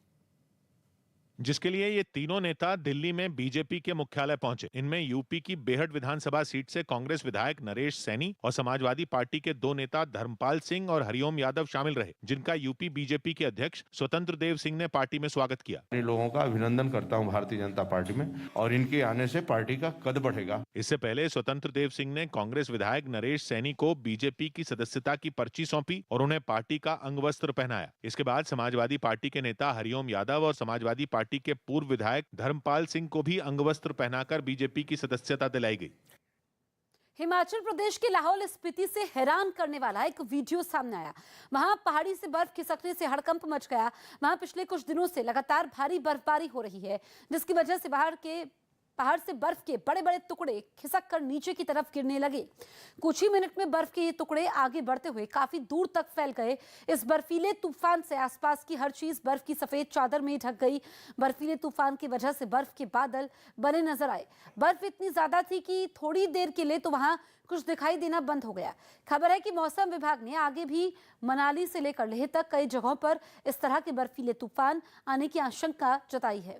जिसके लिए ये तीनों नेता दिल्ली में बीजेपी के मुख्यालय पहुंचे। इनमें यूपी की बेहट विधानसभा सीट से कांग्रेस विधायक नरेश सैनी और समाजवादी पार्टी के दो नेता धर्मपाल सिंह और हरिओम यादव शामिल रहे, जिनका यूपी बीजेपी के अध्यक्ष स्वतंत्र देव सिंह ने पार्टी में स्वागत किया। इन लोगों का अभिनंदन करता हूं भारतीय जनता पार्टी में, और इनके आने से पार्टी का कद बढ़ेगा। इससे पहले स्वतंत्र देव सिंह ने कांग्रेस विधायक नरेश सैनी को बीजेपी की सदस्यता की पर्ची सौंपी और उन्हें पार्टी का अंगवस्त्र पहनाया। इसके बाद समाजवादी पार्टी के नेता हरिओम यादव और समाजवादी पार्टी के पूर्व विधायक धर्मपाल सिंह को भी अंगवस्त्र पहनाकर बीजेपी की सदस्यता दिलाई गई। हिमाचल प्रदेश के लाहौल स्पीति से हैरान करने वाला एक वीडियो सामने आया। वहां पहाड़ी से बर्फ खिसकने से हड़कंप मच गया। वहां पिछले कुछ दिनों से लगातार भारी बर्फबारी हो रही है, जिसकी वजह से पहाड़ से बर्फ के बड़े बड़े टुकड़े खिसक कर नीचे की तरफ गिरने लगे। कुछ ही मिनट में बर्फ के ये टुकड़े आगे बढ़ते हुए काफी दूर तक फैल गए। इस बर्फीले तूफान से आसपास की हर चीज बर्फ की सफेद चादर में ढक गई। बर्फीले तूफान की वजह से बर्फ के बादल बने नजर आए। बर्फ इतनी ज्यादा थी कि थोड़ी देर के लिए तो वहां कुछ दिखाई देना बंद हो गया। खबर है कि मौसम विभाग ने आगे भी मनाली से लेकर लेह तक कई जगहों पर इस तरह के बर्फीले तूफान आने की आशंका जताई है।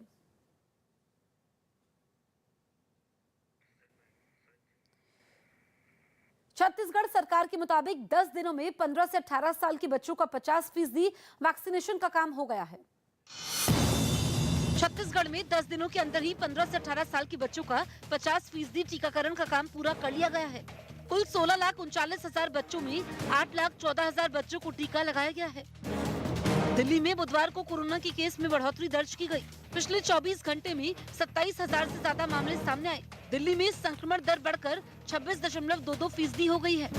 छत्तीसगढ़ सरकार के मुताबिक 10 दिनों में 15 से 18 साल के बच्चों का 50% वैक्सीनेशन का काम हो गया है। छत्तीसगढ़ में 10 दिनों के अंदर ही 15 से 18 साल के बच्चों का 50% टीकाकरण का काम पूरा कर लिया गया है। कुल 16,39,000 बच्चों में 8,14,000 बच्चों को टीका लगाया गया है। दिल्ली में बुधवार को कोरोना के केस में बढ़ोतरी दर्ज की गई। पिछले 24 घंटे में 27,000 से ज्यादा मामले सामने आए। दिल्ली में संक्रमण दर बढ़कर 26.22% हो गई है।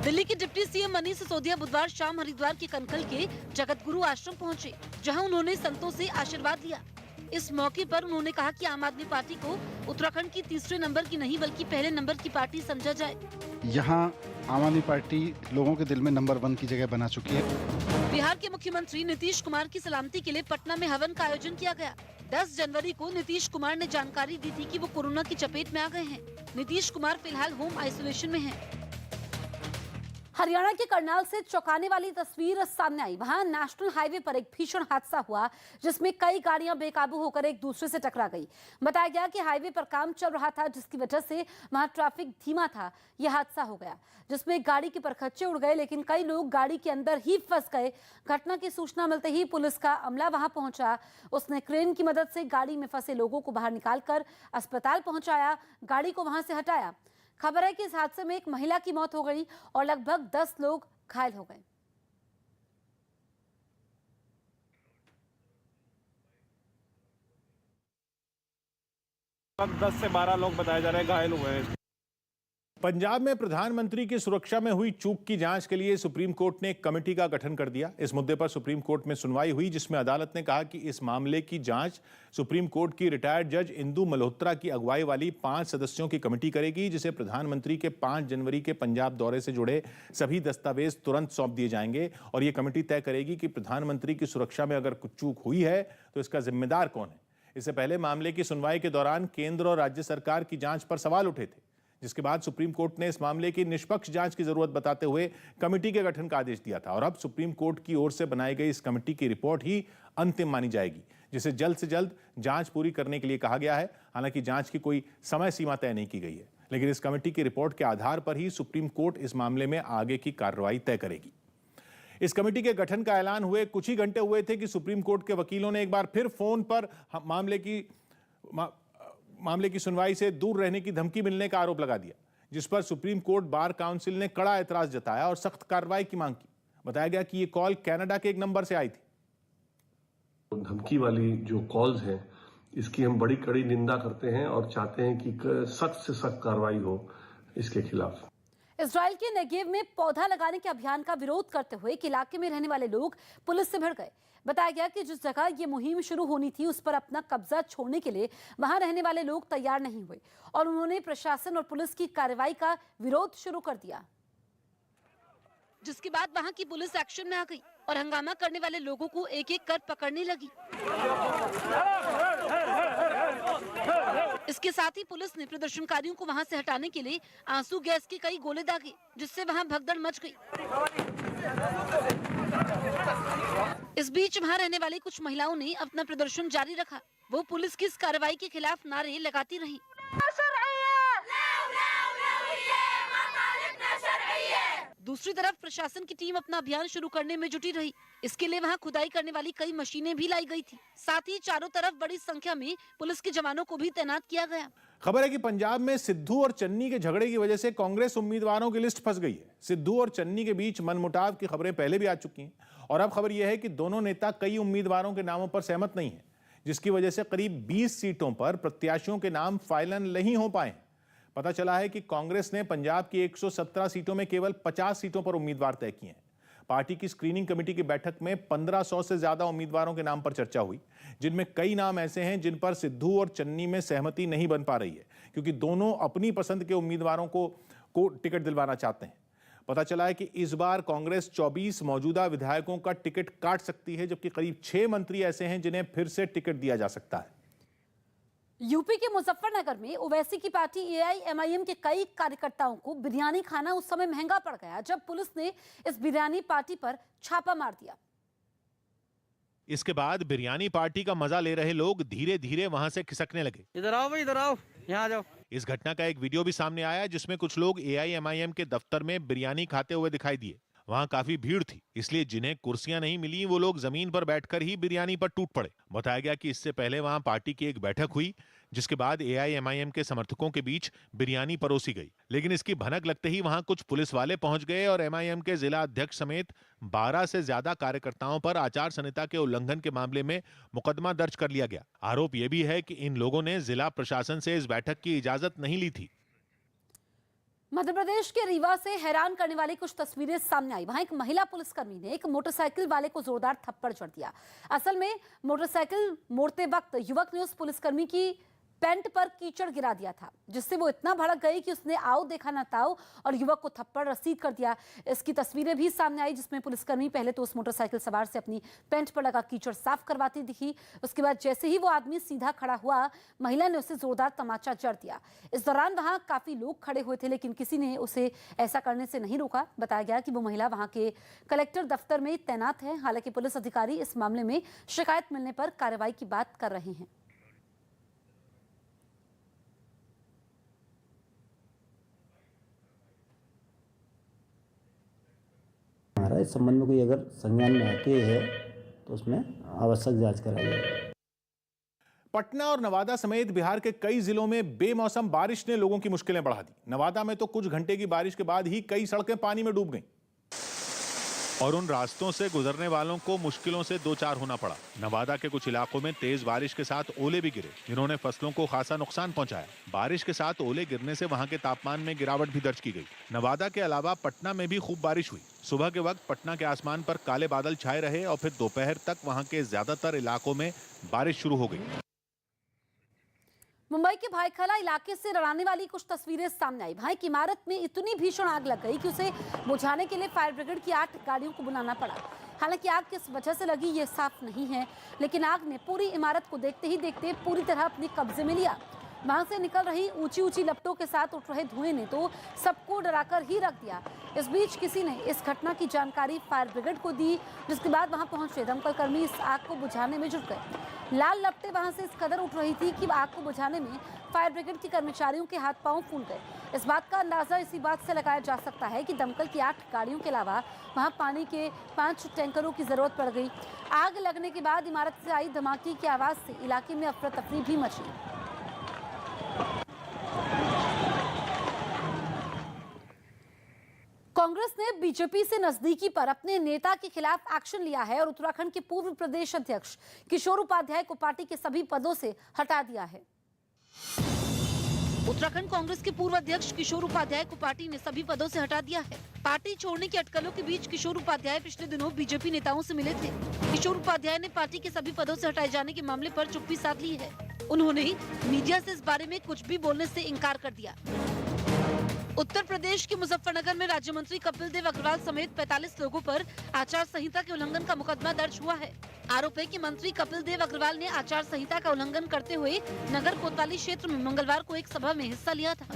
दिल्ली के डिप्टी सीएम मनीष सिसोदिया बुधवार शाम हरिद्वार के कनखल के जगत गुरु आश्रम पहुंचे, जहां उन्होंने संतों से आशीर्वाद लिया। इस मौके पर उन्होंने कहा कि आम आदमी पार्टी को उत्तराखंड की तीसरे नंबर की नहीं बल्कि पहले नंबर की पार्टी समझा जाए। यहाँ आम आदमी पार्टी लोगों के दिल में नंबर 1 की जगह बना चुकी है। बिहार के मुख्यमंत्री नीतीश कुमार की सलामती के लिए पटना में हवन का आयोजन किया गया। 10 जनवरी को नीतीश कुमार ने जानकारी दी थी कि वो कोरोना की चपेट में आ गए हैं। नीतीश कुमार फिलहाल होम आइसोलेशन में हैं। हरियाणा के करनाल से चौंकाने वाली तस्वीर सामने आई। वहां नेशनल हाईवे पर एक भीषण हादसा हुआ, जिसमें कई गाड़ियां बेकाबू होकर एक दूसरे से टकरा गई। बताया गया कि हाईवे पर काम चल रहा था, जिसकी वजह से वहां ट्रैफिक धीमा था। यह हादसा हो गया, जिसमें गाड़ी के परखच्चे उड़ गए, लेकिन कई लोग गाड़ी के अंदर ही फंस गए। घटना की सूचना मिलते ही पुलिस का अमला वहां पहुंचा। उसने क्रेन की मदद से गाड़ी में फंसे लोगों को बाहर निकालकर अस्पताल पहुंचाया, गाड़ी को वहां से हटाया। खबर है कि इस हादसे में एक महिला की मौत हो गई और लगभग 10 लोग घायल हो गए। लगभग 10 से 12 लोग बताए जा रहे हैं घायल हुए हैं। पंजाब में प्रधानमंत्री की सुरक्षा में हुई चूक की जांच के लिए सुप्रीम कोर्ट ने एक कमेटी का गठन कर दिया। इस मुद्दे पर सुप्रीम कोर्ट में सुनवाई हुई, जिसमें अदालत ने कहा कि इस मामले की जांच सुप्रीम कोर्ट की रिटायर्ड जज इंदु मल्होत्रा की अगुवाई वाली 5 सदस्यों की कमेटी करेगी, जिसे प्रधानमंत्री के 5 जनवरी के पंजाब दौरे से जुड़े सभी दस्तावेज तुरंत सौंप दिए जाएंगे। और ये कमेटी तय करेगी कि प्रधानमंत्री की सुरक्षा में अगर कुछ चूक हुई है तो इसका जिम्मेदार कौन है। इससे पहले मामले की सुनवाई के दौरान केंद्र और राज्य सरकार की जांच पर सवाल उठे थे, जिसके बाद सुप्रीम कोर्ट ने इस मामले की निष्पक्ष जांच की जरूरत बताते हुए कमेटी के गठन का आदेश दिया था। और अब सुप्रीम कोर्ट की ओर से बनाई गई इस कमेटी की रिपोर्ट ही अंतिम मानी जाएगी, जिसे जल्द से जल्द जांच पूरी करने के लिए कहा गया है। हालांकि जांच की कोई समय सीमा तय नहीं की गई है, लेकिन इस कमेटी की रिपोर्ट के आधार पर ही सुप्रीम कोर्ट इस मामले में आगे की कार्रवाई तय करेगी। इस कमेटी के गठन का ऐलान हुए कुछ ही घंटे हुए थे कि सुप्रीम कोर्ट के वकीलों ने एक बार फिर फोन पर मामले की सुनवाई से दूर रहने की धमकी मिलने का आरोप लगा दिया, जिस पर सुप्रीम कोर्ट बार काउंसिल ने कड़ा एतराज जताया और सख्त कार्रवाई की मांग की। बताया गया कि यह कॉल कनाडा के एक नंबर से आई थी। धमकी वाली जो कॉल्स हैं, इसकी हम बड़ी कड़ी निंदा करते हैं और चाहते हैं कि सख्त से सख्त कार्रवाई हो इसके खिलाफ। इजराइल के नेगेव में पौधा लगाने के अभियान का विरोध करते हुए एक इलाके में रहने वाले लोग पुलिस से भिड़ गए। बताया गया कि जिस जगह ये मुहिम शुरू होनी थी, उस पर अपना कब्जा छोड़ने के लिए वहां रहने वाले लोग तैयार नहीं हुए और उन्होंने प्रशासन और पुलिस की कार्रवाई का विरोध शुरू कर दिया, जिसके बाद वहां की पुलिस एक्शन में आ गई और हंगामा करने वाले लोगों को एक एक कर पकड़ने लगी। इसके साथ ही पुलिस ने प्रदर्शनकारियों को वहां से हटाने के लिए आंसू गैस के कई गोले दागे, जिससे वहां भगदड़ मच गई। इस बीच वहां रहने वाली कुछ महिलाओं ने अपना प्रदर्शन जारी रखा। वो पुलिस की इस कार्रवाई के खिलाफ नारे लगाती रहीं। दूसरी तरफ प्रशासन की टीम अपना अभियान शुरू करने में जुटी रही। इसके लिए वहां खुदाई करने वाली कई मशीनें भी लाई गई थी। साथ ही चारों तरफ बड़ी संख्या में पुलिस के जवानों को भी तैनात किया गया। खबर है कि पंजाब में सिद्धू और चन्नी के झगड़े की वजह से कांग्रेस उम्मीदवारों की लिस्ट फंस गई है। सिद्धू और चन्नी के बीच मनमुटाव की खबरें पहले भी आ चुकी हैं और अब खबर यह है कि दोनों नेता कई उम्मीदवारों के नामों पर सहमत नहीं है, जिसकी वजह से करीब 20 सीटों पर प्रत्याशियों के नाम फाइनल नहीं हो पाए। पता चला है कि कांग्रेस ने पंजाब की 117 सीटों में केवल 50 सीटों पर उम्मीदवार तय किए हैं। पार्टी की स्क्रीनिंग कमेटी की बैठक में 1500 से ज्यादा उम्मीदवारों के नाम पर चर्चा हुई, जिनमें कई नाम ऐसे हैं जिन पर सिद्धू और चन्नी में सहमति नहीं बन पा रही है, क्योंकि दोनों अपनी पसंद के उम्मीदवारों को टिकट दिलवाना चाहते हैं। पता चला है कि इस बार कांग्रेस 24 मौजूदा विधायकों का टिकट काट सकती है, जबकि करीब 6 मंत्री ऐसे हैं जिन्हें फिर से टिकट दिया जा सकता है। यूपी के मुजफ्फरनगर में ओवैसी की पार्टी एआईएमआईएम के कई कार्यकर्ताओं को बिरयानी खाना उस समय महंगा पड़ गया जब पुलिस ने इस बिरयानी पार्टी पर छापा मार दिया। इसके बाद बिरयानी पार्टी का मजा ले रहे लोग धीरे धीरे वहां से खिसकने लगे। इधर आओ भाई, इधर आओ, यहाँ जाओ। इस घटना का एक वीडियो भी सामने आया जिसमें कुछ लोग एआईएमआईएम के दफ्तर में बिरयानी खाते हुए दिखाई दिए। वहां काफी भीड़ थी, इसलिए जिन्हें कुर्सियां नहीं मिली वो लोग जमीन पर बैठकर ही बिरयानी पर टूट पड़े। बताया गया कि इससे पहले वहां पार्टी की एक बैठक हुई, जिसके बाद एआईएमआईएम के समर्थकों के बीच बिरयानी परोसी गई, लेकिन इसकी भनक लगते ही वहां कुछ पुलिस वाले पहुंच गए और एमआईएम के जिला अध्यक्ष समेत 12 से ज्यादा कार्यकर्ताओं पर आचार संहिता के उल्लंघन के मामले में मुकदमा दर्ज कर लिया गया। आरोप यह भी है कि इन लोगों ने जिला प्रशासन से इस बैठक की इजाजत नहीं ली थी। मध्य प्रदेश के रीवा से हैरान करने वाली कुछ तस्वीरें सामने आई। वहां एक महिला पुलिसकर्मी ने एक मोटरसाइकिल वाले को जोरदार थप्पड़ जड़ दिया। असल में मोटरसाइकिल मोड़ते वक्त युवक ने उस पुलिसकर्मी की पैंट पर कीचड़ गिरा दिया था, जिससे वो इतना भड़क गई कि उसने आओ देखा ना ताओ और युवक को थप्पड़ रसीद कर दिया। इसकी तस्वीरें भी सामने आई, जिसमें पुलिसकर्मी पहले तो उस मोटरसाइकिल सवार से अपनी पैंट पर लगा कीचड़ साफ करवाती दिखी। उसके बाद जैसे ही वो आदमी सीधा खड़ा हुआ, महिला ने उसे जोरदार तमाचा जड़ दिया। इस दौरान वहां काफी लोग खड़े हुए थे, लेकिन किसी ने उसे ऐसा करने से नहीं रोका। बताया गया कि वो महिला वहां के कलेक्टर दफ्तर में तैनात है। हालांकि पुलिस अधिकारी इस मामले में शिकायत मिलने पर कार्रवाई की बात कर रहे हैं। इस संबंध में कोई अगर संज्ञान में आती है तो उसमें आवश्यक जांच कराई जाएगी। पटना और नवादा समेत बिहार के कई जिलों में बेमौसम बारिश ने लोगों की मुश्किलें बढ़ा दी। नवादा में तो कुछ घंटे की बारिश के बाद ही कई सड़कें पानी में डूब गईं और उन रास्तों से गुजरने वालों को मुश्किलों से दो चार होना पड़ा। नवादा के कुछ इलाकों में तेज बारिश के साथ ओले भी गिरे, जिन्होंने फसलों को खासा नुकसान पहुंचाया। बारिश के साथ ओले गिरने से वहां के तापमान में गिरावट भी दर्ज की गई। नवादा के अलावा पटना में भी खूब बारिश हुई। सुबह के वक्त पटना के आसमान पर काले बादल छाए रहे और फिर दोपहर तक वहां के ज्यादातर इलाकों में बारिश शुरू हो गई। मुंबई के भाईखला इलाके से डराने वाली कुछ तस्वीरें सामने आई। वहां एक इमारत में इतनी भीषण आग लग गई कि उसे बुझाने के लिए फायर ब्रिगेड की 8 गाड़ियों को बुलाना पड़ा। हालांकि आग किस वजह से लगी ये साफ नहीं है, लेकिन आग ने पूरी इमारत को देखते ही देखते पूरी तरह अपने कब्जे में लिया। वहां से निकल रही ऊंची ऊंची लपटों के साथ उठ रहे धुएं ने तो सबको डराकर ही रख दिया। इस बीच किसी ने इस घटना की जानकारी फायर ब्रिगेड को दी, जिसके बाद वहां पहुंचे दमकल कर्मी इस आग को बुझाने में जुट गए। लाल लपटें वहां से इस कदर उठ रही थी कि आग को बुझाने में फायर ब्रिगेड के कर्मचारियों के हाथ पांव फूल गए। इस बात का अंदाजा इसी बात से लगाया जा सकता है कि दमकल की 8 गाड़ियों के अलावा वहां पानी के 5 टैंकरों की जरूरत पड़ गई। आग लगने के बाद इमारत से आई धमाके की आवाज से इलाके में अफरा तफरी भी मची। कांग्रेस ने बीजेपी से नजदीकी पर अपने नेता के खिलाफ एक्शन लिया है और उत्तराखंड के पूर्व प्रदेश अध्यक्ष किशोर उपाध्याय को पार्टी के सभी पदों से हटा दिया है। उत्तराखंड कांग्रेस के पूर्व अध्यक्ष किशोर उपाध्याय को पार्टी ने सभी पदों से हटा दिया है। पार्टी छोड़ने की अटकलों के बीच किशोर उपाध्याय पिछले दिनों बीजेपी नेताओं से मिले थे। किशोर उपाध्याय ने पार्टी के सभी पदों से हटाए जाने के मामले पर चुप्पी साध ली है। उन्होंने मीडिया से इस बारे में कुछ भी बोलने से इनकार कर दिया। उत्तर प्रदेश के मुजफ्फरनगर में राज्य मंत्री कपिल देव अग्रवाल समेत 45 लोगों पर आचार संहिता के उल्लंघन का मुकदमा दर्ज हुआ है। आरोप है कि मंत्री कपिल देव अग्रवाल ने आचार संहिता का उल्लंघन करते हुए नगर कोतवाली क्षेत्र में मंगलवार को एक सभा में हिस्सा लिया था।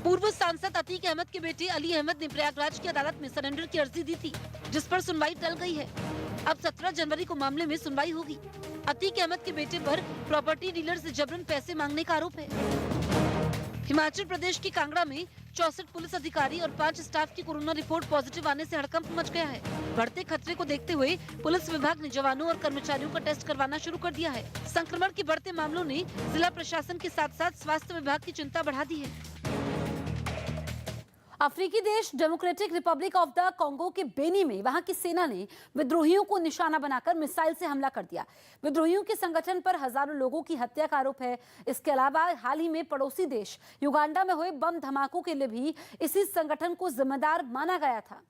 पूर्व सांसद अतीक अहमद के बेटे अली अहमद ने प्रयागराज की अदालत में सरेंडर की अर्जी दी थी, जिस पर सुनवाई टल गई है। अब 17 जनवरी को मामले में सुनवाई होगी। अतीक अहमद के बेटे पर प्रॉपर्टी डीलर से जबरन पैसे मांगने का आरोप है। हिमाचल प्रदेश के कांगड़ा में 64 पुलिस अधिकारी और 5 स्टाफ की कोरोना रिपोर्ट पॉजिटिव आने से हड़कंप मच गया है। बढ़ते खतरे को देखते हुए पुलिस विभाग ने जवानों और कर्मचारियों का टेस्ट करवाना शुरू कर दिया है। संक्रमण के बढ़ते मामलों ने जिला प्रशासन के साथ साथ स्वास्थ्य विभाग की चिंता बढ़ा दी है। अफ्रीकी देश democratic Republic of the Congo के बेनी में वहां की सेना ने विद्रोहियों को निशाना बनाकर मिसाइल से हमला कर दिया। विद्रोहियों के संगठन पर हजारों लोगों की हत्या का आरोप है। इसके अलावा हाल ही में पड़ोसी देश युगांडा में हुए बम धमाकों के लिए भी इसी संगठन को जिम्मेदार माना गया था,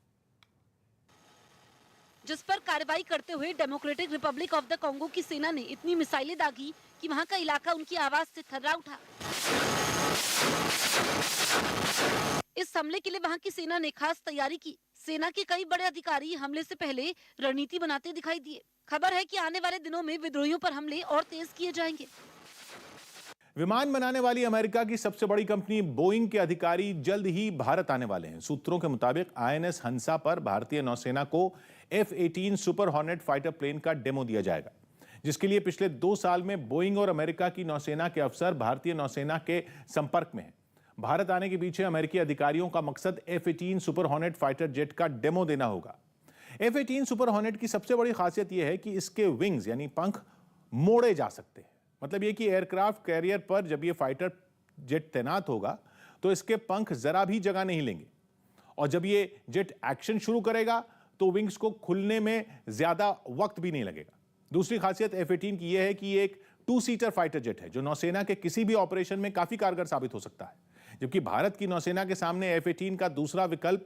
जिस पर कार्रवाई करते हुए democratic Republic of the Congo की सेना ने इतनी मिसाइलें दागी कि वहां का इलाका उनकी आवाज से थर्रा उठा। इस हमले के लिए वहां की सेना ने खास तैयारी की। सेना के कई बड़े अधिकारी हमले से पहले रणनीति बनाते दिखाई दिए। खबर है कि आने वाले दिनों में विद्रोहियों पर हमले और तेज किए जाएंगे। विमान बनाने वाली अमेरिका की सबसे बड़ी कंपनी बोइंग के अधिकारी जल्द ही भारत आने वाले हैं। सूत्रों के मुताबिक INS हंसा पर भारतीय नौसेना को F-18 super hornet fighter plane का डेमो दिया जाएगा, जिसके लिए पिछले 2 साल में बोइंग और अमेरिका की नौसेना के अफसर भारतीय नौसेना के संपर्क में हैं। भारत आने के पीछे अमेरिकी अधिकारियों का मकसद F-18 super hornet fighter jet का डेमो देना होगा। F-18 सुपर हॉर्नेट की सबसे बड़ी खासियत यह है कि इसके विंग्स यानी पंख मोड़े जा सकते हैं। मतलब यह कि एयरक्राफ्ट कैरियर पर जब यह फाइटर जेट तैनात होगा तो इसके पंख जरा भी जगह नहीं लेंगे, और जब यह जेट एक्शन शुरू करेगा तो विंग्स को खुलने में ज्यादा वक्त भी नहीं लगेगा। दूसरी खासियत F-18 की यह है कि यह एक 2-सीटर फाइटर जेट है जो नौसेना के किसी भी ऑपरेशन में काफी कारगर साबित हो सकता है। जबकि भारत की नौसेना के सामने F-18 का दूसरा विकल्प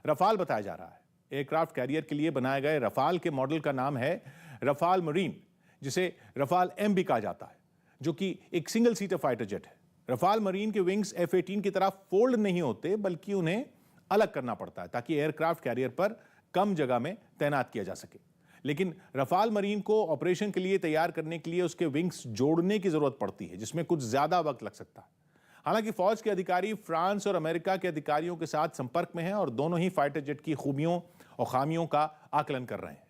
रफाल बताया जा रहा है। एयरक्राफ्ट कैरियर के लिए बनाए गए रफाल के मॉडल का नाम है रफाल मरीन, जिसे रफाल M भी कहा जाता है, जो कि एक सिंगल सीटर फाइटर जेट है। रफाल मरीन के विंग्स F-18 की तरह फोल्ड नहीं होते, बल्कि उन्हें अलग करना पड़ता है ताकि एयरक्राफ्ट कैरियर पर कम जगह में तैनात किया जा सके। लेकिन रफाल मरीन को ऑपरेशन के लिए तैयार करने के लिए उसके विंग्स जोड़ने की जरूरत पड़ती है, जिसमें कुछ ज्यादा वक्त लग सकता है। हालांकि फौज के अधिकारी फ्रांस और अमेरिका के अधिकारियों के साथ संपर्क में हैं और दोनों ही फाइटर जेट की खूबियों और खामियों का आकलन कर रहे हैं।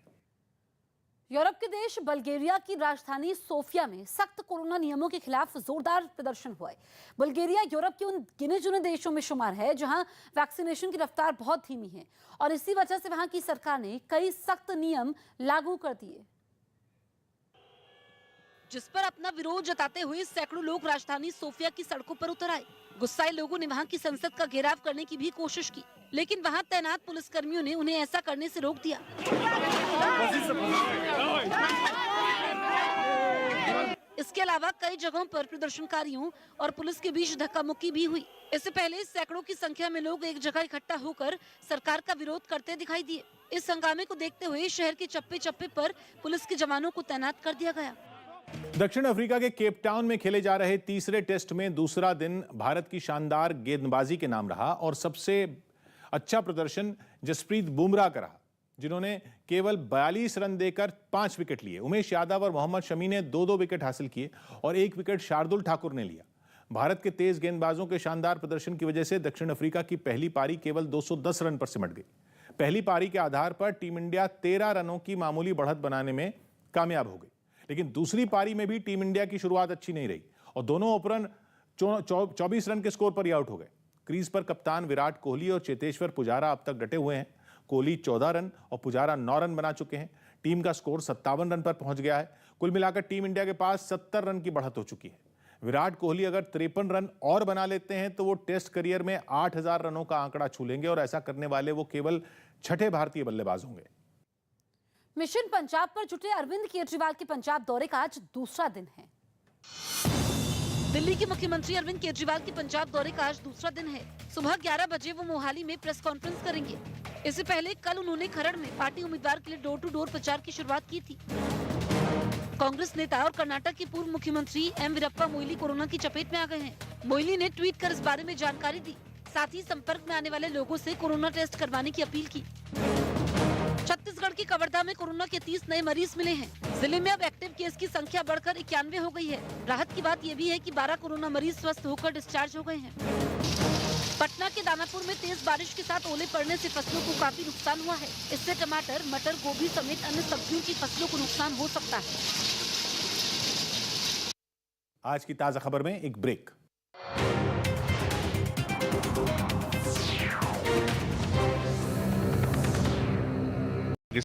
यूरोप के देश बल्गेरिया की राजधानी सोफिया में सख्त कोरोना नियमों के खिलाफ जोरदार प्रदर्शन हुआ है। बल्गेरिया यूरोप के उन गिने चुने देशों में शुमार है जहां वैक्सीनेशन की रफ्तार बहुत धीमी है, और इसी वजह से वहां की सरकार ने कई सख्त नियम लागू कर दिए, जिस पर अपना विरोध जताते हुए सैकड़ों लोग राजधानी सोफिया की सड़कों पर उतर आए। गुस्साए लोगों ने वहां की संसद का घेराव करने की भी कोशिश की, लेकिन वहां तैनात पुलिसकर्मियों ने उन्हें ऐसा करने से रोक दिया। इसके अलावा कई जगहों पर प्रदर्शनकारियों और पुलिस के बीच धक्का मुक्की भी हुई। इससे पहले सैकड़ों की संख्या में लोग एक जगह इकट्ठा होकर सरकार का विरोध करते दिखाई दिए। इस हंगामे को देखते हुए शहर के चप्पे चप्पे पर पुलिस के जवानों को तैनात कर दिया गया। दक्षिण अफ्रीका के केप टाउन में खेले जा रहे तीसरे टेस्ट में दूसरा दिन भारत की शानदार गेंदबाजी के नाम रहा, और सबसे अच्छा प्रदर्शन जसप्रीत बुमराह का रहा, जिन्होंने केवल 42 रन देकर 5 विकेट लिए। उमेश यादव और मोहम्मद शमी ने 2-2 विकेट हासिल किए और 1 विकेट शार्दुल ठाकुर ने लिया। भारत के तेज गेंदबाजों के शानदार प्रदर्शन की वजह से दक्षिण अफ्रीका की पहली पारी केवल 210 रन पर सिमट गई। पहली पारी के आधार पर टीम इंडिया 13 रनों की मामूली बढ़त बनाने में कामयाब हो गई, लेकिन दूसरी पारी में भी टीम इंडिया की शुरुआत अच्छी नहीं रही और दोनों ओपनर 24 रन के स्कोर पर ही आउट हो गए। क्रीज पर कप्तान विराट कोहली और चेतेश्वर पुजारा अब तक डटे हुए हैं। कोहली 14 रन और पुजारा 9 रन बना चुके हैं। टीम का स्कोर 57 रन पर पहुंच गया है। कुल मिलाकर टीम इंडिया के पास 70 रन की बढ़त हो चुकी है। विराट कोहली अगर 53 रन और बना लेते हैं तो वो टेस्ट करियर में 8000 रनों का आंकड़ा छू लेंगे, और ऐसा करने वाले वो केवल 6ठे भारतीय बल्लेबाज होंगे। मिशन पंजाब पर जुटे अरविंद केजरीवाल के पंजाब दौरे का आज दूसरा दिन है। दिल्ली के मुख्यमंत्री अरविंद केजरीवाल के पंजाब दौरे का आज दूसरा दिन है। सुबह 11 बजे वो मोहाली में प्रेस कॉन्फ्रेंस करेंगे। इससे पहले कल उन्होंने खरड़ में पार्टी उम्मीदवार के लिए डोर टू डोर प्रचार की शुरुआत की थी। कांग्रेस नेता और कर्नाटक के पूर्व मुख्यमंत्री एम वीरप्पा मोइली कोरोना की चपेट में आ गए हैं। मोइली ने ट्वीट कर इस बारे में जानकारी दी, साथ ही संपर्क में आने वाले लोगों से कोरोना टेस्ट करवाने की अपील की। छत्तीसगढ़ के कवर्धा में कोरोना के 30 नए मरीज मिले हैं। जिले में अब एक्टिव केस की संख्या बढ़कर 91 हो गई है। राहत की बात यह भी है कि 12 कोरोना मरीज स्वस्थ होकर डिस्चार्ज हो गए हैं। पटना के दानापुर में तेज बारिश के साथ ओले पड़ने से फसलों को काफी नुकसान हुआ है। इससे टमाटर, मटर, गोभी समेत अन्य सब्जियों की फसलों को नुकसान हो सकता है। आज की ताजा खबर में एक ब्रेक।